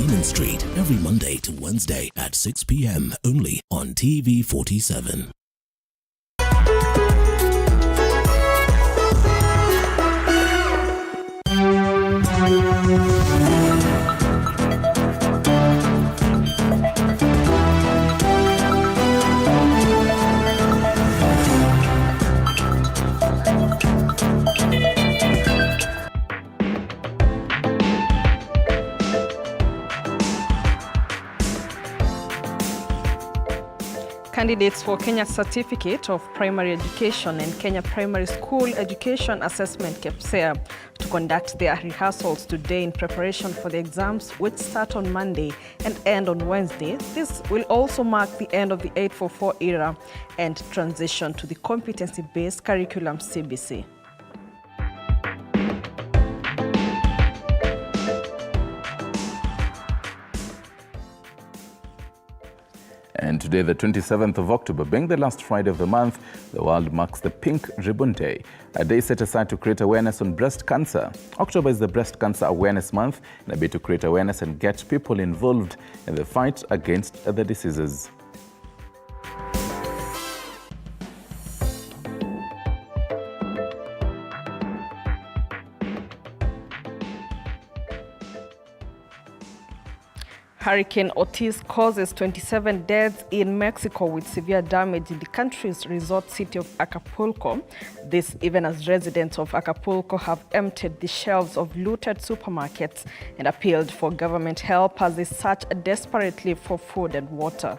Demon Street every Monday to Wednesday at 6 p.m. only on TV47. Candidates for Kenya Certificate of Primary Education and Kenya Primary School Education Assessment KPSEA to conduct their rehearsals today in preparation for the exams, which start on Monday and end on Wednesday. This will also mark the end of the 844 era and transition to the competency-based curriculum CBC. And today, the 27th of October, being the last Friday of the month, the world marks the Pink Ribbon Day, a day set aside to create awareness on breast cancer. October is the Breast Cancer Awareness Month, and a bit to create awareness and get people involved in the fight against the diseases. Hurricane Otis causes 27 deaths in Mexico with severe damage in the country's resort city of Acapulco. This even as residents of Acapulco have emptied the shelves of looted supermarkets and appealed for government help as they search desperately for food and water.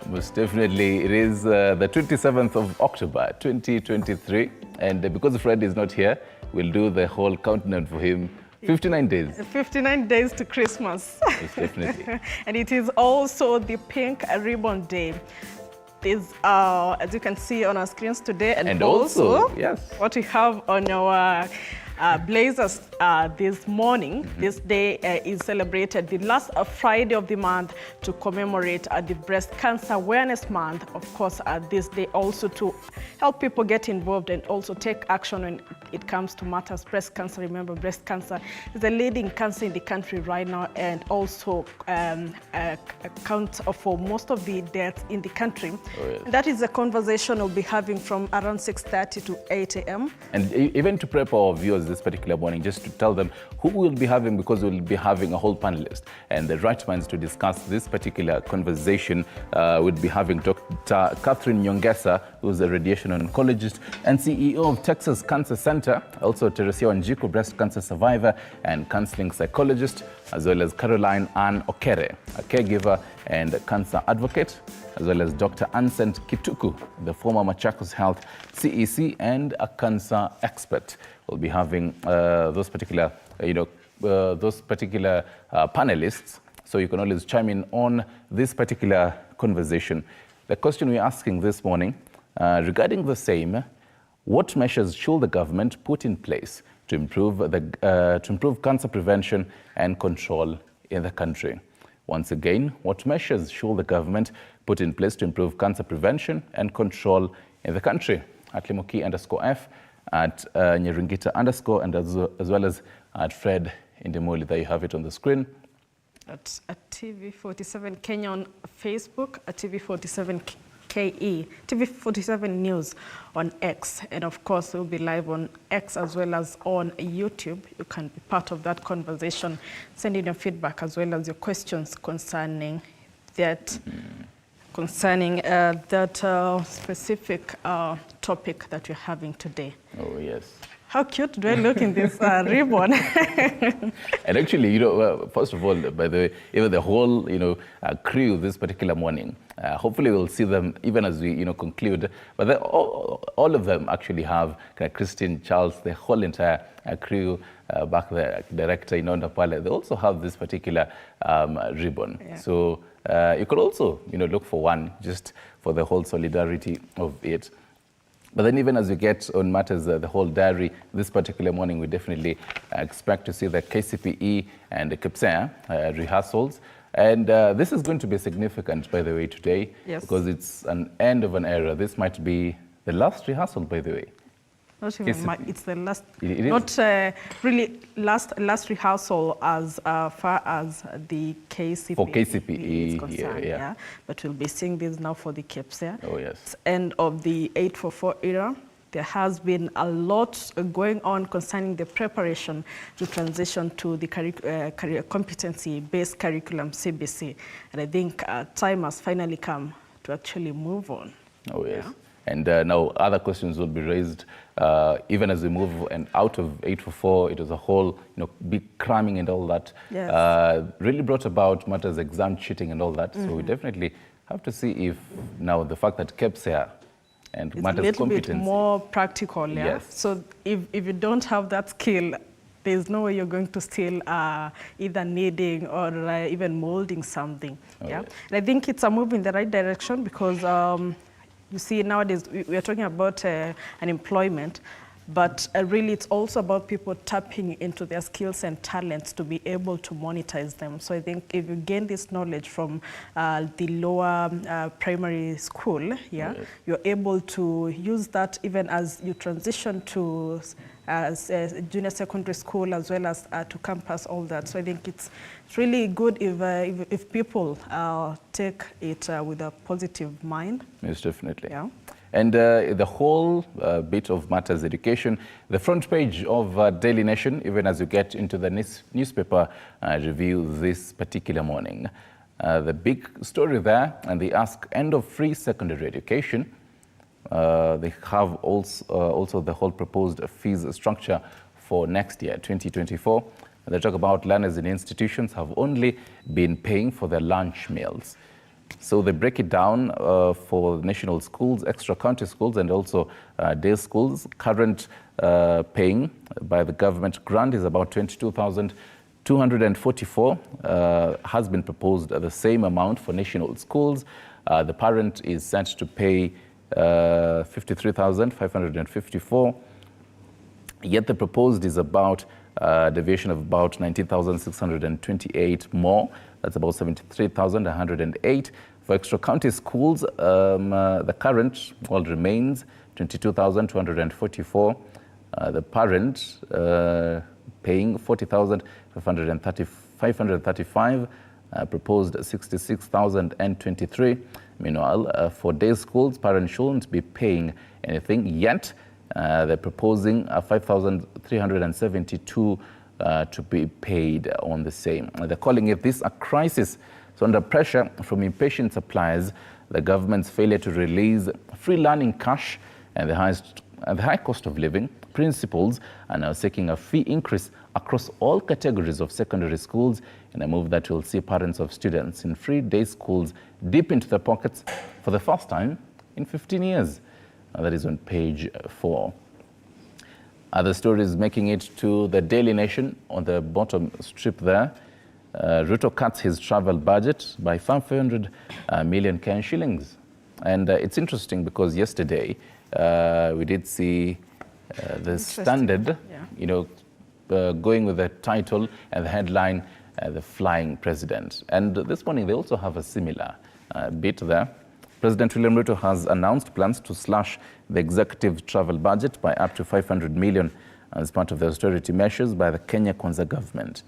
Most definitely, it is the 27th of October, 2023. And because Fred is not here, we'll do the whole countdown for him. 59 days. 59 days to Christmas. Most definitely. And it is also the Pink Ribbon Day. This, as you can see on our screens today, and also yes, what we have on our blazers this morning. This day is celebrated the last Friday of the month to commemorate the Breast Cancer Awareness Month. Of course, this day also to help people get involved and also take action when it comes to matters breast cancer. Remember, breast cancer is the leading cancer in the country right now, and also accounts for most of the deaths in the country. Oh, yes. That is a conversation we'll be having from around 6:30 to 8 a.m. And even to prep our viewers this particular morning, just to tell them who we'll be having, because we'll be having a whole panelist and the right minds to discuss this particular conversation. We'll be having Dr. Catherine Nyongesa, who's a radiation oncologist and CEO of Texas Cancer Center, also Teresia Wanjiku, breast cancer survivor and counseling psychologist, as well as Caroline Ann Okere, a caregiver and a cancer advocate, as well as Dr. Ansent Kituku, the former Machakos Health CEC and a cancer expert. We'll be having those particular, panelists. So you can always chime in on this particular conversation. The question we're asking this morning regarding the same: what measures should the government put in place to improve cancer prevention and control in the country? Once again, what measures should the government put in place to improve cancer prevention and control in the country? At Limoki_F, at Nyerungita_, and as well as at Fred Indemoli. There you have it on the screen. At TV47 Kenya on Facebook, at TV47 KE, TV47 News on X, and of course we'll be live on X as well as on YouTube. You can be part of that conversation, send in your feedback as well as your questions concerning that, specific topic that we're having today. Oh yes. How cute do I look in this ribbon? And actually, first of all, by the way, even the whole, crew this particular morning, hopefully we'll see them even as we, conclude. But all of them actually have Christine, Charles, the whole entire crew back there, director Inonda Pale. They also have this particular ribbon. Yeah. So you could also, look for one just for the whole solidarity of it. But then even as we get on matters, the whole diary, this particular morning, we definitely expect to see the KCPE and the KPSEA rehearsals. And this is going to be significant, by the way, today, yes, because it's an end of an era. This might be the last rehearsal, by the way. Not even it's the last, not really last rehearsal as far as the KCPE, for KCPE is concerned, yeah. But we'll be seeing this now for the KPSEA. Oh, yes. It's end of the 844 era. There has been a lot going on concerning the preparation to transition to the competency-based curriculum, CBC. And I think time has finally come to actually move on. Oh, yes. Yeah. And now other questions will be raised even as we move and out of 844. It was a whole, big cramming and all that. Yes. Really brought about matters exam cheating and all that. Mm-hmm. So we definitely have to see if now the fact that KPSEA and it's matters competency. It's a little bit more practical, yeah? Yes. So if you don't have that skill, there's no way you're going to still either kneading or even molding something. Oh, yeah. Yes. And I think it's a move in the right direction because you see, nowadays we are talking about unemployment, but really it's also about people tapping into their skills and talents to be able to monetize them. So I think if you gain this knowledge from the lower primary school, yeah, yes, you're able to use that even as you transition to junior secondary school as well as to campus, all that. So I think it's really good if people take it with a positive mind. Yes, definitely. Yeah. And the whole bit of matters education, the front page of Daily Nation, even as you get into the newspaper review this particular morning. The big story there, and they ask end of free secondary education. They have also the whole proposed fees structure for next year, 2024. They talk about learners in institutions have only been paying for their lunch meals. So they break it down for national schools, extra county schools, and also day schools. Current paying by the government grant is about 22,244. Has been proposed the same amount for national schools. The parent is set to pay 53,554. Yet the proposed is about deviation of about 19,628 more. That's about 73,108. For extra county schools, the current remains 22,244. The parent paying 40,535. Proposed 66,023. Meanwhile, for day schools, parents shouldn't be paying anything yet. They're proposing 5,372 to be paid on the same. They're calling it this a crisis. So under pressure from impatient suppliers, the government's failure to release free learning cash and the high cost of living, principals are now seeking a fee increase across all categories of secondary schools in a move that will see parents of students in free day schools dip into their pockets for the first time in 15 years. That is on page 4. Other stories making it to the Daily Nation on the bottom strip there. Ruto cuts his travel budget by 500 million Kenyan shillings. And it's interesting because yesterday we did see the Standard, going with the title and the headline, the flying president. And this morning they also have a similar bit there. President William Ruto has announced plans to slash the executive travel budget by up to 500 million as part of the austerity measures by the Kenya Kwanza government.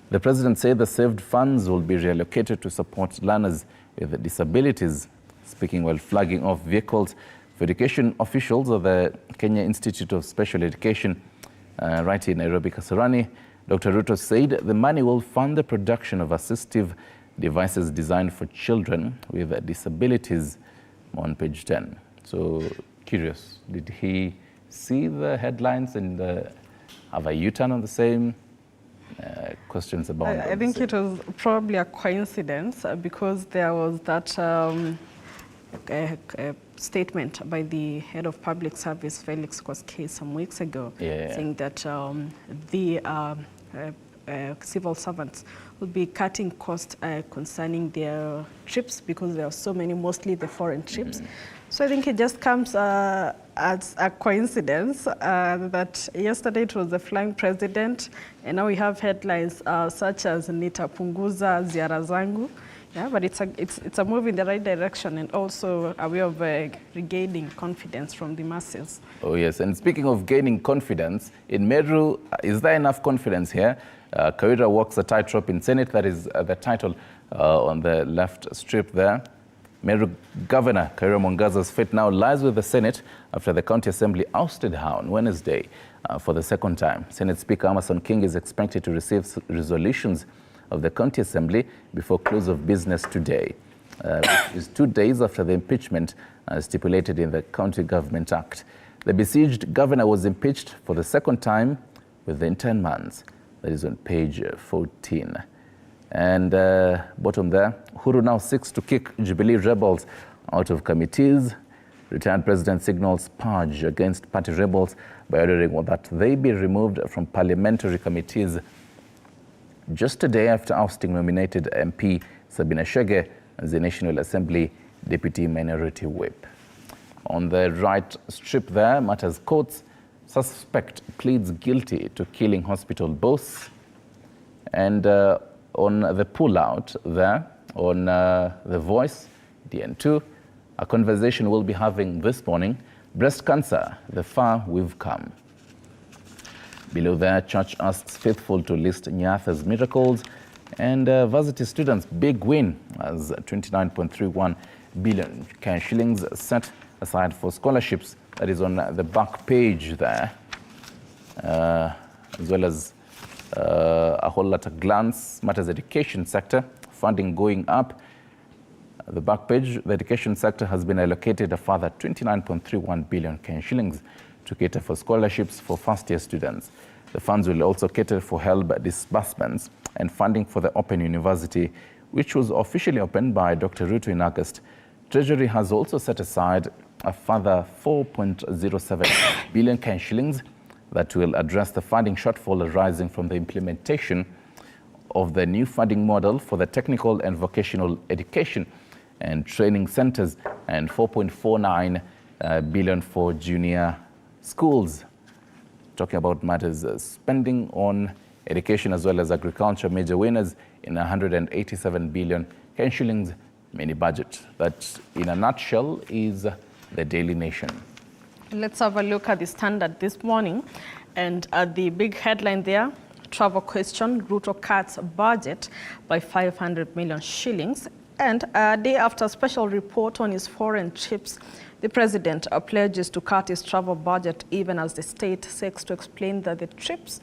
The president said the saved funds will be reallocated to support learners with disabilities. Speaking while flagging off vehicles for education officials of the Kenya Institute of Special Education right in Nairobi, Kasarani, Dr. Ruto said the money will fund the production of assistive devices designed for children with disabilities on page 10. So curious, did he see the headlines and have a U-turn on the same? Questions about I think it was probably a coincidence because there was that statement by the head of public service, Felix Koskei, some weeks ago, saying that the civil servants will be cutting costs concerning their trips because there are so many, mostly the foreign trips. So I think it just comes as a coincidence that yesterday it was the flying president, and now we have headlines such as Nitapunguza ziara zangu. Yeah, but it's a move in the right direction and also a way of regaining confidence from the masses. Oh yes, and speaking of gaining confidence, in Meru, is there enough confidence here? Kawira walks a tightrope in Senate, that is the title on the left strip there. Meru Governor Kawira Mwangaza's fate now lies with the Senate after the County Assembly ousted her on Wednesday for the second time. Senate Speaker Amason King is expected to receive resolutions of the County Assembly before close of business today, which is 2 days after the impeachment stipulated in the County Government Act. The besieged governor was impeached for the second time within 10 months. That is on page 14. And bottom there, Huru now seeks to kick Jubilee rebels out of committees. Retired President signals purge against party rebels by ordering that they be removed from parliamentary committees just a day after ousting nominated MP Sabina Chege as the National Assembly Deputy Minority Whip. On the right strip there, matters courts, suspect pleads guilty to killing hospital boss. And on the pullout there, on The Voice, DN2, a conversation we'll be having this morning, breast cancer, the far we've come. Below there, church asks faithful to list Nyatha's miracles, and varsity students' big win as 29.31 billion shillings set aside for scholarships. That is on the back page there, as well as a whole lot of glance matters education sector, funding going up. The back page, the education sector has been allocated a further 29.31 billion shillings to cater for scholarships for first-year students. The funds will also cater for HELB disbursements and funding for the Open University, which was officially opened by Dr. Ruto in August. Treasury has also set aside a further 4.07 billion shillings that will address the funding shortfall arising from the implementation of the new funding model for the technical and vocational education and training centers, and 4.49 billion for junior schools. Talking about matters spending on education as well as agriculture, major winners in 187 billion shillings mini budget. That, in a nutshell, is the Daily Nation. Let's have a look at the Standard this morning, and at the big headline there, travel question, Ruto cuts budget by 500 million shillings. And a day after a special report on his foreign trips, the president pledges to cut his travel budget, even as the state seeks to explain that the trips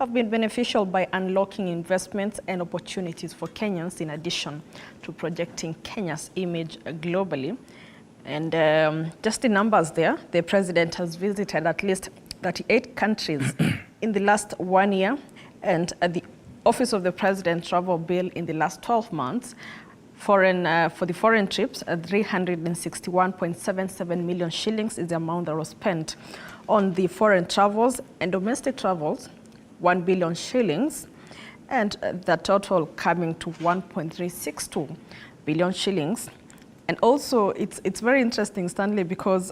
have been beneficial by unlocking investments and opportunities for Kenyans, in addition to projecting Kenya's image globally. And just the numbers there, the president has visited at least 38 countries in the last 1 year, and the Office of the President travel bill in the last 12 months. For the foreign trips, 361.77 million shillings is the amount that was spent on the foreign travels, and domestic travels, 1 billion shillings, and the total coming to 1.362 billion shillings. And also, it's very interesting, Stanley, because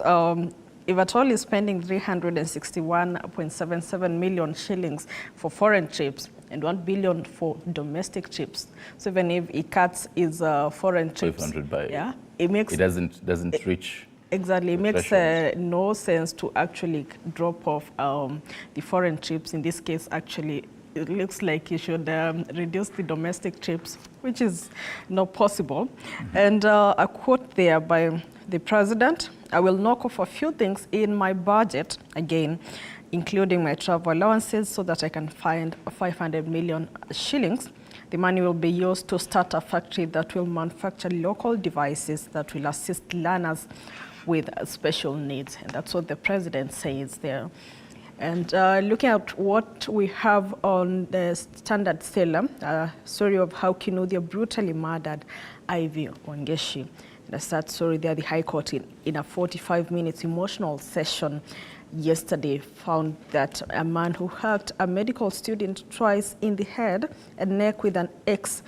if at all is spending 361.77 million shillings for foreign trips and 1 billion for domestic trips, so even if he cuts his foreign trips, 500 by, yeah, it makes, it doesn't reach. Exactly, it makes no sense to actually drop off the foreign trips. In this case, actually, it looks like you should reduce the domestic trips, which is not possible. And a quote there by the president: "I will knock off a few things in my budget, again, including my travel allowances, so that I can find 500 million shillings. The money will be used to start a factory that will manufacture local devices that will assist learners with special needs. And that's what the president says there. And looking at what we have on the Standard Seller, story of how Kinuthia brutally murdered Ivy Wangeshi. That's that story there. The High Court, in a 45-minute emotional session yesterday, found that a man who hacked a medical student twice in the head and neck with an axe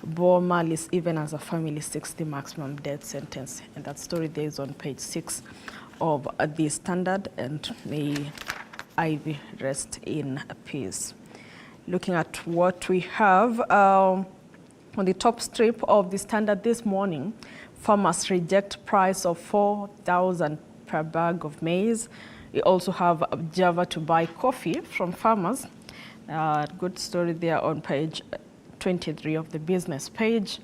bore malice even as a family seeks the maximum death sentence. And that story there is on page 6 of the Standard, and may Ivy rest in peace. Looking at what we have on the top strip of the Standard this morning, farmers reject price of 4,000 per bag of maize. We also have Java to buy coffee from farmers. Good story there on page 23 of the business page.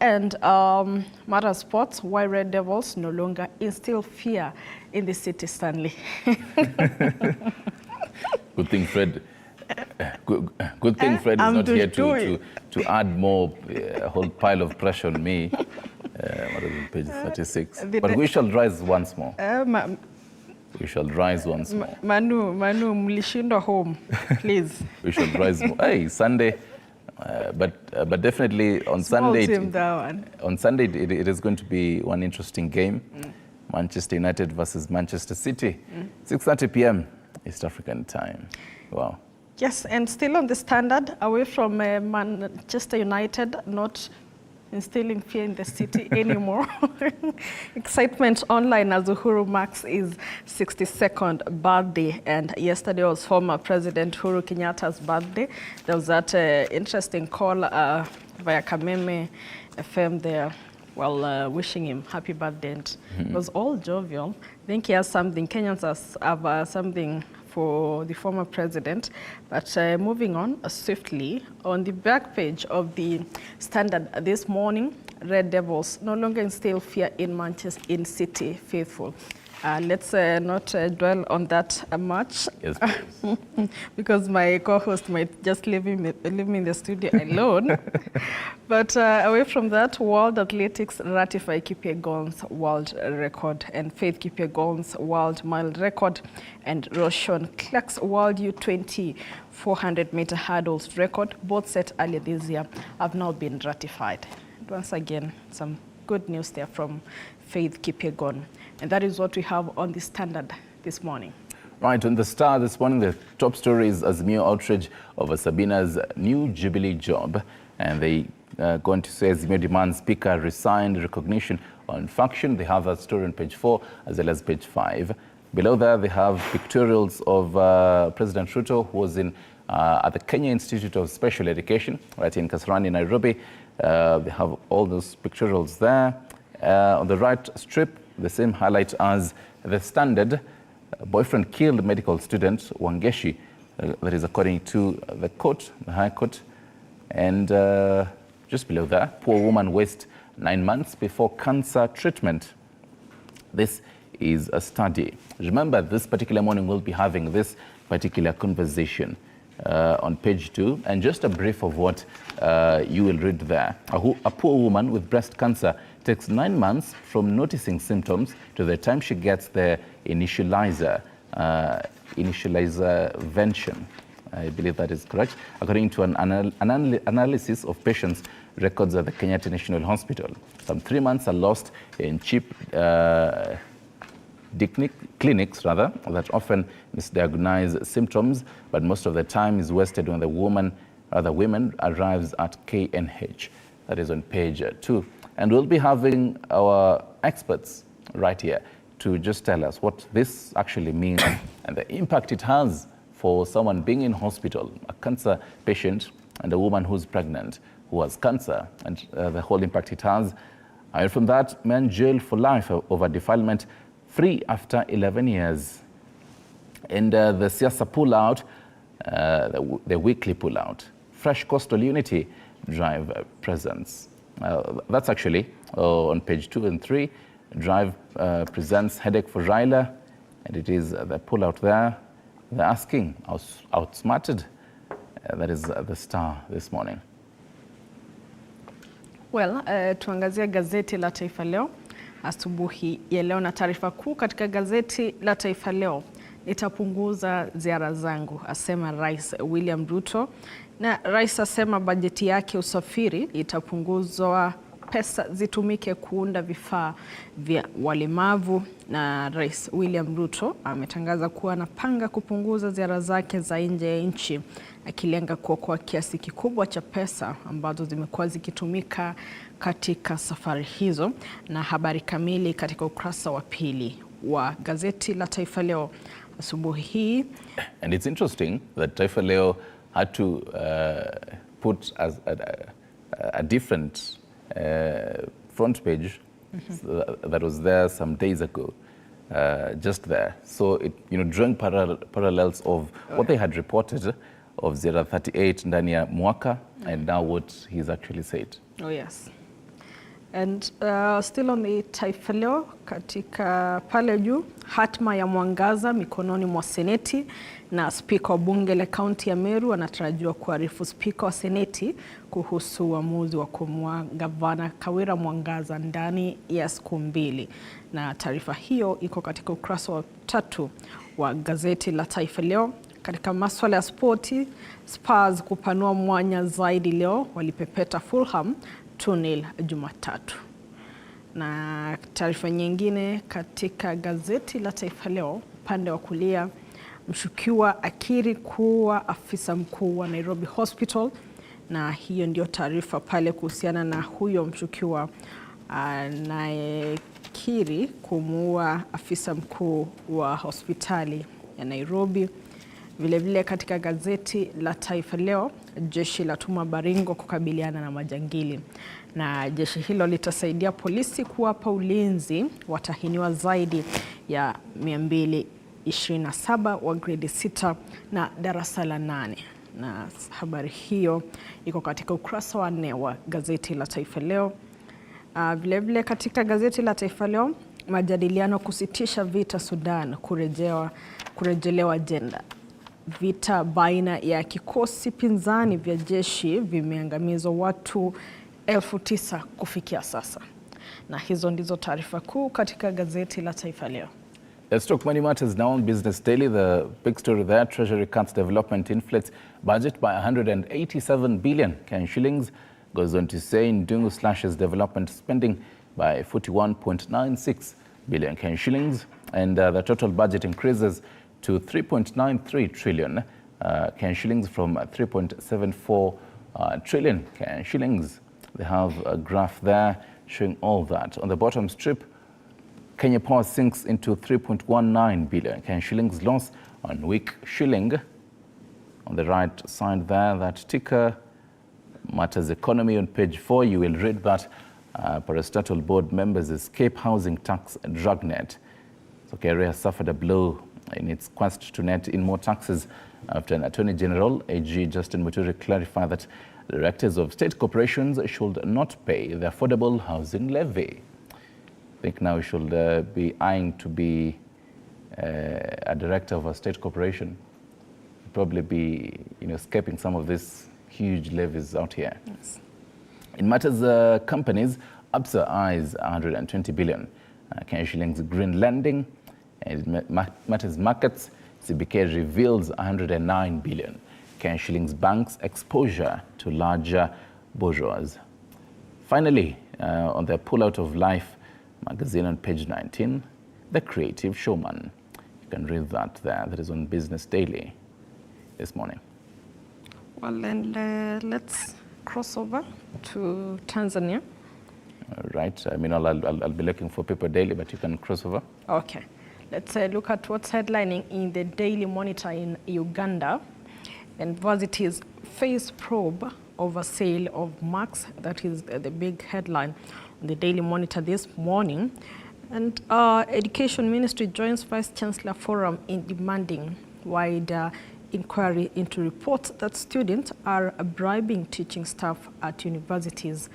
And Mara Sports, why Red Devils no longer instill fear in the city, Stanley. Good thing Fred. Good thing Fred is not here to add more, a whole pile of pressure on me. What is it, page 36? But we shall rise once more. We shall rise once more. Manu, mlishindo home, please. We shall rise more. Hey, Sunday. But definitely on Sunday, it is going to be one interesting game. Manchester United versus Manchester City, 6:30 p.m. East African time. Wow. Yes, and still on the Standard, away from Manchester United, not instilling fear in the city anymore. Excitement online as Uhuru marks his 62nd birthday, and yesterday was former President Uhuru Kenyatta's birthday. There was that interesting call via Kameme FM there, while wishing him happy birthday. And it was all jovial. I think he has something, Kenyans have something for the former president. But moving on swiftly, on the back page of the Standard this morning, Red Devils no longer instill fear in Manchester in City faithful. Let's not dwell on that much. Yes, because my co-host might just leave me in the studio alone. But away from that, World Athletics ratify Kipyegon's world record, and Faith Kipyegon's world mile record, and Roshon Clark's world U20 400-meter hurdles record, both set earlier this year, have now been ratified. And once again, some good news there from Faith Kipyegon. And that is what we have on the Standard this morning. Right, on the Star this morning, the top story is Azimio outrage over Sabina's new Jubilee job. And they go on to say Azimio demands Speaker resign recognition on faction. They have that story on page 4 as well as page 5. Below there, they have pictorials of President Ruto, who was at the Kenya Institute of Special Education, right in Kasarani, Nairobi. They have all those pictorials there. On the right strip, the same highlight as the Standard. Boyfriend killed medical student Wangeshi. That is according to the court, the High Court. And just below that, poor woman wastes 9 months before cancer treatment. This is a study. Remember, this particular morning we'll be having this particular conversation on page 2. And just a brief of what you will read there. A poor woman with breast cancer takes 9 months from noticing symptoms to the time she gets the initializer vention. I believe that is correct. According to an analysis of patients' records at the Kenyatta National Hospital, some 3 months are lost in cheap clinics that often misdiagnose symptoms, but most of the time is wasted when the women arrives at KNH. That is on page 2. And we'll be having our experts right here to just tell us what this actually means and the impact it has for someone being in hospital, a cancer patient and a woman who's pregnant who has cancer, and the whole impact it has. And from that, man jailed for life over defilement, free after 11 years. And the Siasa pullout, the weekly pullout, fresh coastal unity drive presents. That's actually on page 2 and 3. Drive presents headache for Raila, and it is the pullout there. They're asking, outsmarted. That is the Star this morning. Well, tuangazie gazeti la Taifa Leo. asubuhi ya leo, na taarifa kuu katika gazeti la Taifa Leo: nitapunguza ziara zangu, asema Rais William Ruto. Na rais asema bajeti yake usafiri itapunguzwa, pesa zitumike kuunda vifaa vya walemavu. Na Rais William Ruto ametangaza kuwa anapanga kupunguza ziara zake za nje ya nchi, akilenga kuokoa kiasi kikubwa cha pesa ambazo zimekuwa zikitumika katika safari hizo. Na habari kamili katika ukurasa wa pili wa gazeti la Taifa Leo asubuhi hii. And it's interesting that Taifa Leo had to put as a different front page that was there some days ago, just there. So it, drawing parallels of what they had reported of 038 ndani ya mwaka and now what he's actually said. Oh yes. And still on the Taifa Leo, katika pale juu, hatma ya mwangaza mikononi mwa seneti, na spika wa bunge la kaunti ya Meru anatarajiwa kuarifu spika wa seneti kuhusu uamuzi wa kumua gavana Kawira Mwangaza ndani ya siku 2. Na taarifa hiyo iko katika ukurasa wa 3 wa gazeti la Taifa Leo. Katika masuala ya spoti, Spurs kupanua mwanya zaidi leo, walipepeta Fulham 2-0 Jumatatu. Na taarifa nyingine katika gazeti la Taifa Leo, upande wa kulia, mshukiwa akiri kuwa afisa mkuu wa Nairobi Hospital. Na hiyo ndio taarifa pale kuhusiana na huyo mshukiwa anayekiri kumuua afisa mkuu wa hospitali ya Nairobi. Vilevile katika gazeti la Taifa Leo, jeshi la tuma Baringo kukabiliana na majangili. Na jeshi hilo litasaidia polisi kuwapa ulinzi watahiniwa zaidi ya 227 wa grade 6 na darasa la 8. Na habari hiyo iko katika ukurasa wa 4 wa gazeti la Taifa Leo. Vilevile katika gazeti la Taifa Leo, majadiliano kusitisha vita Sudan kurejelewa agenda. Vita baina ya kikosi pinzani vya jeshi vimeangamiza watu 9,000 kufikia sasa. Na hizo ndizo taarifa kuu katika gazeti la Taifa Leo. Let's talk money matters now on Business Daily. The big story there: Treasury cuts development inflates budget by 187 billion Kenyan shillings. Goes on to say Ndungu slashes development spending by 41.96 billion Kenyan shillings. And the total budget increases to 3.93 trillion Kenyan shillings from 3.74 trillion Kenyan shillings. They have a graph there showing all that. On the bottom strip, Kenya Power sinks into 3.19 billion Kenyan shillings loss on weak shilling. On the right side there, that ticker, Matters Economy on page 4, you will read that parastatal board members escape housing tax dragnet. So Kenya suffered a blow in its quest to net in more taxes after an Attorney General, AG Justin Muturi, clarified that directors of state corporations should not pay the affordable housing levy. I think now we should be eyeing to be a director of a state corporation. Probably be escaping some of these huge levies out here. Yes. In matters companies, Absa eyes 120 billion Kenyan shillings green lending. And matters markets, CBK reveals 109 billion Kenyan shillings banks exposure to larger borrowers. Finally, on the Pullout of Life magazine on page 19, The Creative Showman. You can read that there. That is on Business Daily this morning. Well, and let's cross over to Tanzania. All right. I mean, I'll be looking for Paper Daily, but you can cross over. Okay. Let's look at what's headlining in the Daily Monitor in Uganda. Universities face probe over sale of marks. That is the big headline on the Daily Monitor this morning. And Education Ministry joins Vice Chancellor Forum in demanding wider inquiry into reports that students are bribing teaching staff at universities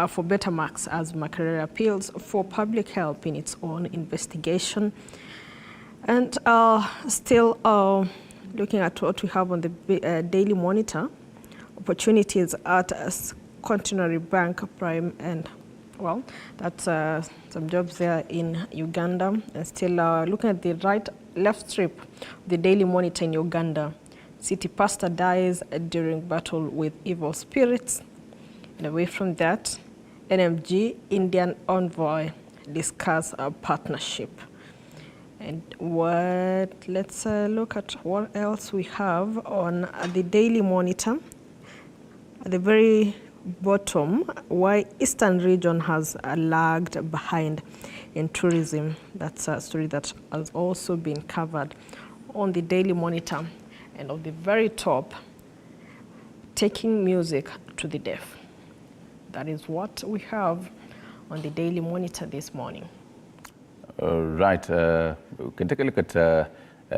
for better marks as Makerere appeals for public help in its own investigation. And still looking at what we have on the Daily Monitor, opportunities at Continental Bank Prime and Well, that's some jobs there in Uganda. And still looking at the left strip, the Daily Monitor in Uganda. City pastor dies during battle with evil spirits. And away from that, NMG, Indian envoy, discuss a partnership. And let's look at what else we have on the Daily Monitor. At the very bottom, why Eastern region has lagged behind in tourism. That's a story that has also been covered on the Daily Monitor. And on the very top, taking music to the deaf. That is what we have on the Daily Monitor this morning. Right. We can take a look at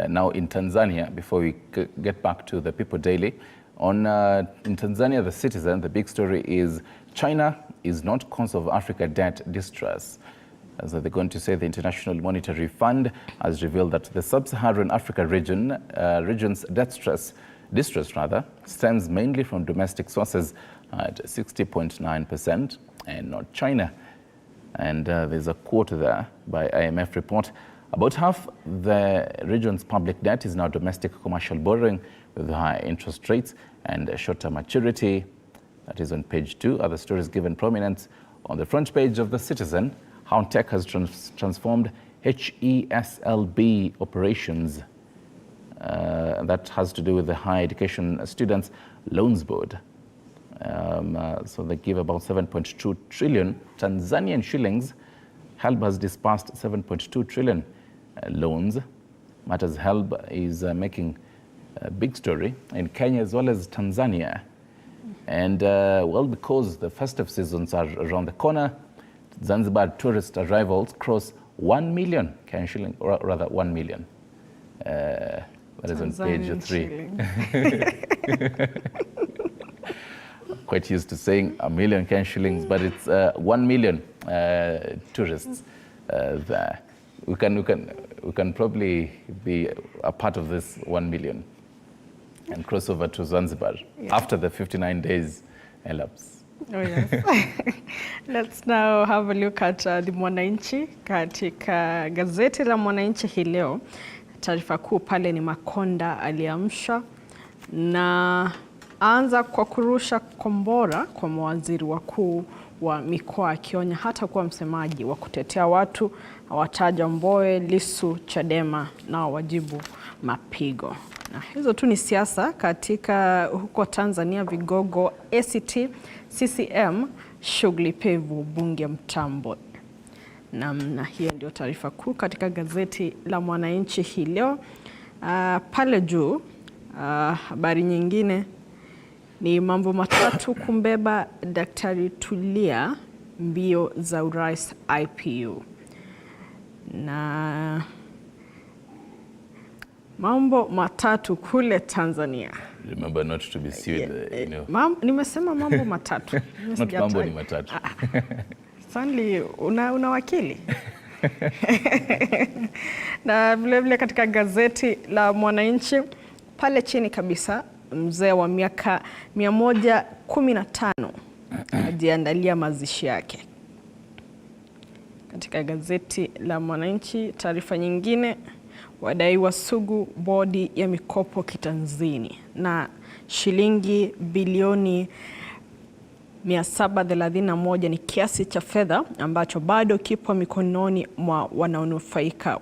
now in Tanzania before we get back to the People Daily. In Tanzania, the Citizen, the big story is China is not cause of Africa debt distress. So they're going to say the International Monetary Fund has revealed that the sub-Saharan Africa region's debt distress stems mainly from domestic sources at 60.9% and not China. And there's a quote there by IMF report. About half the region's public debt is now domestic commercial borrowing with high interest rates and shorter maturity. That is on page 2. Other stories given prominence on the front page of The Citizen. How tech has transformed HESLB operations. That has to do with the Higher Education Students Loans Board. So they give about 7.2 trillion Tanzanian shillings. HELB has disbursed 7.2 trillion loans. Matters HELB is making a big story in Kenya as well as Tanzania. And well, because the festive seasons are around the corner, Zanzibar tourist arrivals cross 1 million Kenyan shilling, or rather 1 million. That is on page 3. Quite used to saying a million Kenyan shillings, but it's 1 million tourists there. We can probably be a part of this 1 million and cross over to Zanzibar after the 59 days elapse. Oh, yes. Let's now have a look at the Mwananchi. Katika gazeti la Mwananchi hii leo, taarifa kuu pale ni Makonda aliamsha na anza kwa kurusha kombora kwa mawaziri wakuu wa mikoa, akionya hata kuwa msemaji wa kutetea watu, awataja Mbowe, Lissu, Chadema na wajibu mapigo. Na hizo tu ni siasa katika huko Tanzania. Vigogo ACT CCM shughuli pevu bunge mtambo. Na hiyo ndio taarifa kuu katika gazeti la Mwananchi hii leo. Pale juu habari nyingine ni mambo matatu kumbeba Daktari Tulia mbio za urais IPU. Na mambo matatu kule Tanzania. Remember not to be sued, you know. Nimesema mambo matatu. Not mambo ni matatu. Stanley, una wakili? Na vile katika gazeti la Mwananchi pale chini kabisa, mzee wa miaka 115 ajiandalia mazishi yake. Katika gazeti la Mwananchi taarifa nyingine, wadaiwa sugu bodi ya mikopo kitanzini, na shilingi bilioni 731 ni kiasi cha fedha ambacho bado kipo mikononi mwa wanufaika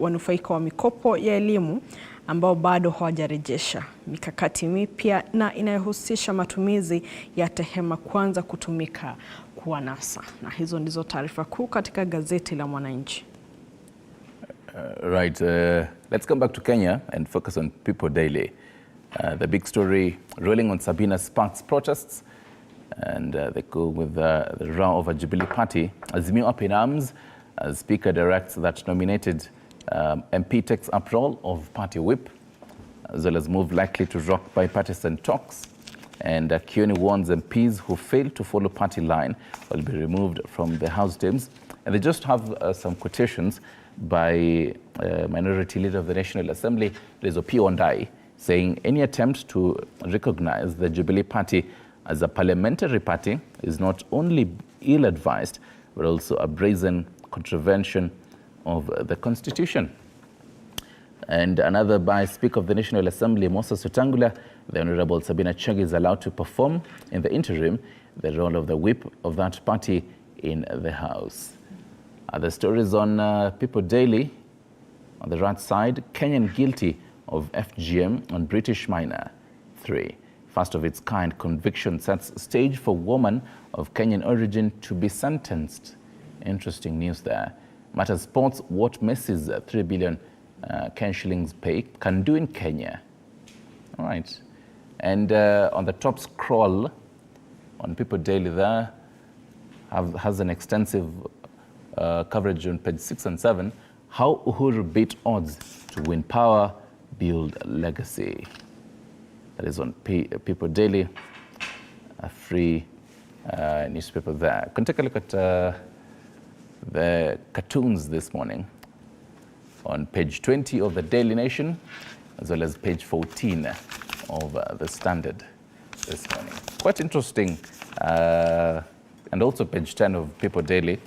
wa mikopo ya elimu ambao bado hawajarejesha. Mikakati mipya na inayohusisha matumizi ya tehema kwanza kutumika kuwanasa. Na hizo ndizo taarifa kuu katika gazeti la Mwananchi. Right. Let's come back to Kenya and focus on People Daily. The big story rolling on Sabina sparks protests, and they go with the row of a Jubilee party. Azimio up in arms as Speaker directs that nominated MP takes up role of party whip, as well as move likely to rock bipartisan talks. And Kioni warns MPs who fail to follow party line will be removed from the House teams. And they just have some quotations by Minority Leader of the National Assembly, Lezo Ondai, saying any attempt to recognize the Jubilee Party as a parliamentary party is not only ill-advised, but also a brazen contravention of the Constitution. And another by Speaker of the National Assembly, Moses Wetangula, the Honorable Sabina Chege is allowed to perform in the interim the role of the whip of that party in the House. Other stories on People Daily. On the right side, Kenyan guilty of FGM on British minor. 3. First of its kind conviction sets stage for woman of Kenyan origin to be sentenced. Interesting news there. Matter Sports, what Messi's 3 billion Kenyan shillings pay can do in Kenya. All right. And on the top scroll, on People Daily there, has an extensive coverage on page 6 and 7, how Uhuru beat odds to win power, build legacy. That is on People Daily, a free newspaper there. You can take a look at the cartoons this morning on page 20 of the Daily Nation, as well as page 14 of the Standard this morning. Quite interesting. And also page 10 of People Daily.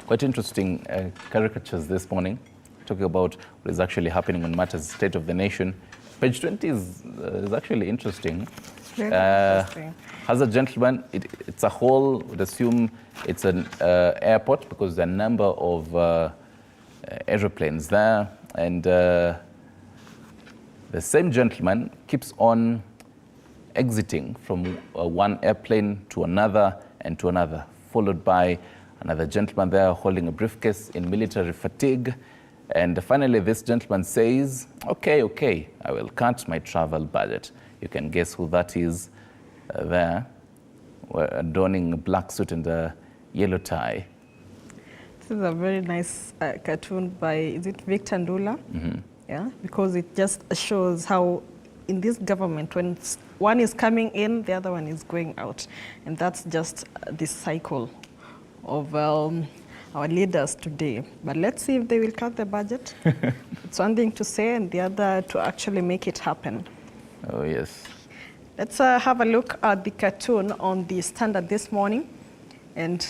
Quite interesting caricatures this morning, talking about what is actually happening on matters state of the nation. Page 20 is actually interesting. Very interesting. As a gentleman, it's a whole, would assume it's an airport because there are a number of aeroplanes there. And the same gentleman keeps on exiting from one airplane to another and to another, followed by another gentleman there holding a briefcase in military fatigue. And finally, this gentleman says, okay, I will cut my travel budget. You can guess who that is there, donning a black suit and a yellow tie. This is a very nice cartoon by, is it Victor Ndula? Mm-hmm. Yeah, because it just shows how in this government, when one is coming in, the other one is going out. And that's just this cycle of our leaders today. But let's see if they will cut the budget. It's one thing to say and the other to actually make it happen. Oh, yes. Let's have a look at the cartoon on the Standard this morning. And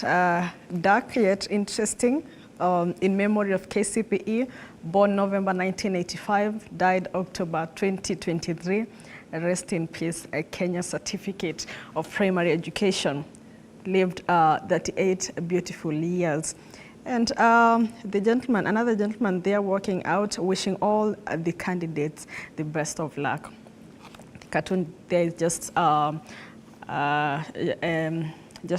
dark yet interesting, in memory of KCPE, born November 1985, died October 2023. Rest in peace, a Kenya Certificate of Primary Education. Lived 38 beautiful years. And the gentleman, another gentleman there walking out, wishing all the candidates the best of luck. The cartoon there is just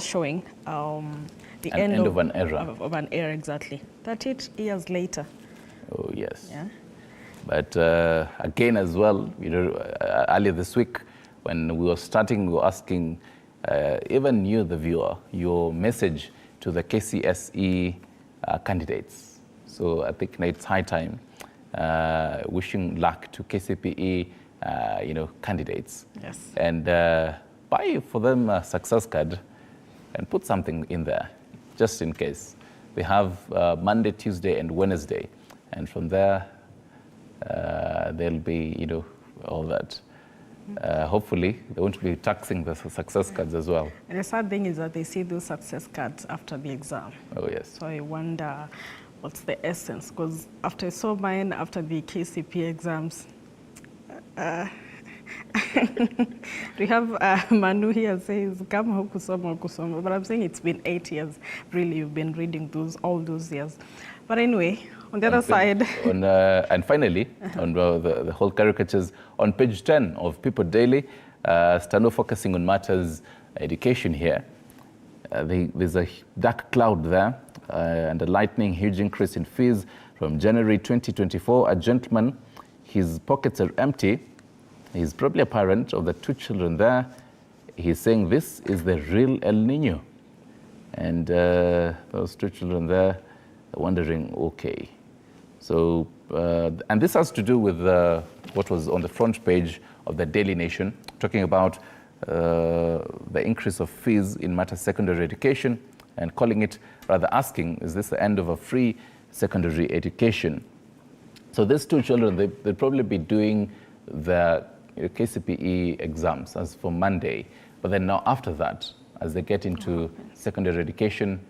showing the end of an era. Of an era, exactly. 38 years later. Oh, yes. Yeah. But again, as well, earlier this week, when we were starting, we were asking even you, the viewer, your message to the KCSE candidates. So I think it's high time wishing luck to KCPE, candidates. Yes. And buy for them a success card and put something in there, just in case. We have Monday, Tuesday, and Wednesday. And from there, there'll be, all that. Hopefully, they won't be taxing the success cards as well. And the sad thing is that they see those success cards after the exam. Oh, yes. So I wonder what's the essence, because after I saw mine after the KCP exams, we have Manu here says, "Kama hukusoma." But I'm saying it's been 8 years. Really, you've been reading all those years. But anyway, on the other side. And finally, on the whole caricatures, on page 10 of People Daily, Stano focusing on matters education here. There's a dark cloud there and a lightning huge increase in fees from January 2024. A gentleman, his pockets are empty. He's probably a parent of the 2 children there. He's saying this is the real El Nino. And those 2 children there are wondering, okay. So, and this has to do with what was on the front page of the Daily Nation, talking about the increase of fees in matter secondary education and calling it, rather asking, is this the end of a free secondary education? So these 2 children, they'll probably be doing the KCPE exams as for Monday, but then now after that, as they get into secondary education,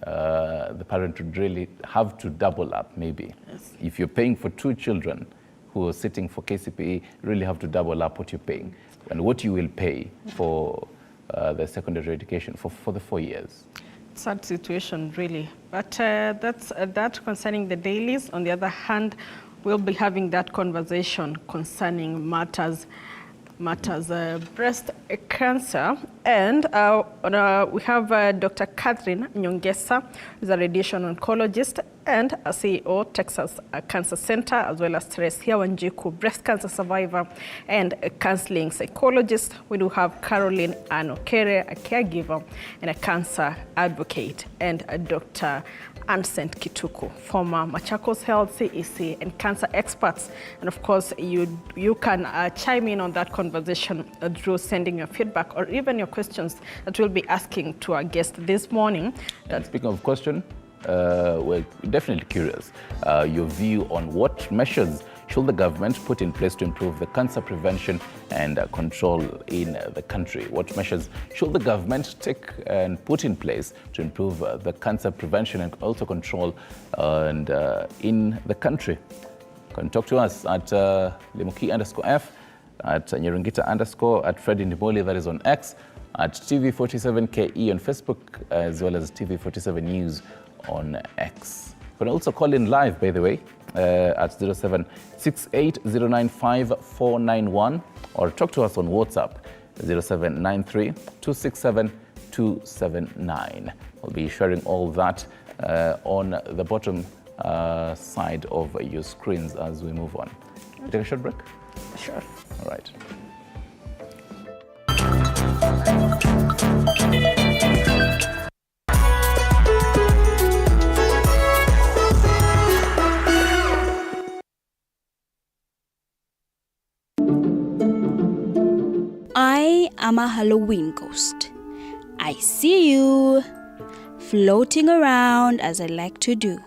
the parent would really have to double up, maybe. Yes. If you're paying for 2 children who are sitting for KCPE, you really have to double up what you're paying and what you will pay for the secondary education for the 4 years. Sad situation, really. But that's that concerning the dailies. On the other hand, we'll be having that conversation concerning matters breast cancer. And we have Dr. Catherine Nyongesa, who's a radiation oncologist and a CEO, Texas Cancer Center, as well as Teresia Wanjiku, breast cancer survivor and a counseling psychologist. We do have Caroline Anokere, a caregiver and a cancer advocate, and Dr. Ansent Kituku, former Machakos Health, CEC, and cancer experts. And of course, you can chime in on that conversation through sending your feedback or even your questions that we'll be asking to our guest this morning. And speaking of question, we're definitely curious your view on what measures should the government put in place to improve the cancer prevention and control in the country? What measures should the government take and put in place to improve the cancer prevention and also control in the country? You can talk to us at Limuki_F, at Nyerungita_, at Freddy Ndimoli, that is on X, at TV47KE on Facebook, as well as TV47 News on X. You can also call in live, by the way, at 0768095491, or talk to us on WhatsApp, 0793-267-279. We'll be sharing all that on the bottom side of your screens as we move on. Take a short break? Sure. All right. I am a Halloween ghost. I see you floating around as I like to do.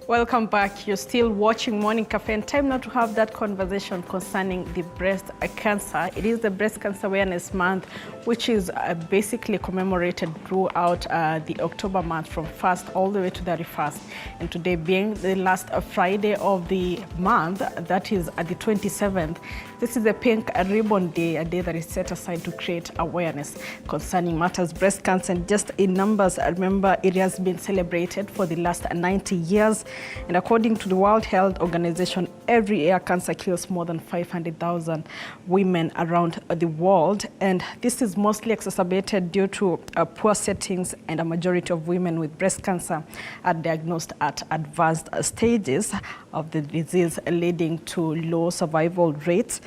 Welcome back. You're still watching Morning Cafe, and time now to have that conversation concerning the breast cancer. It is the Breast Cancer Awareness Month, which is basically commemorated throughout the October month from 1st all the way to 31st. And today being the last Friday of the month, that is at the 27th, this is a Pink Ribbon Day, a day that is set aside to create awareness concerning matters breast cancer. And just in numbers, I remember it has been celebrated for the last 90 years. And according to the World Health Organization, every year cancer kills more than 500,000 women around the world. And this is mostly exacerbated due to poor settings, and a majority of women with breast cancer are diagnosed at advanced stages of the disease, leading to low survival rates.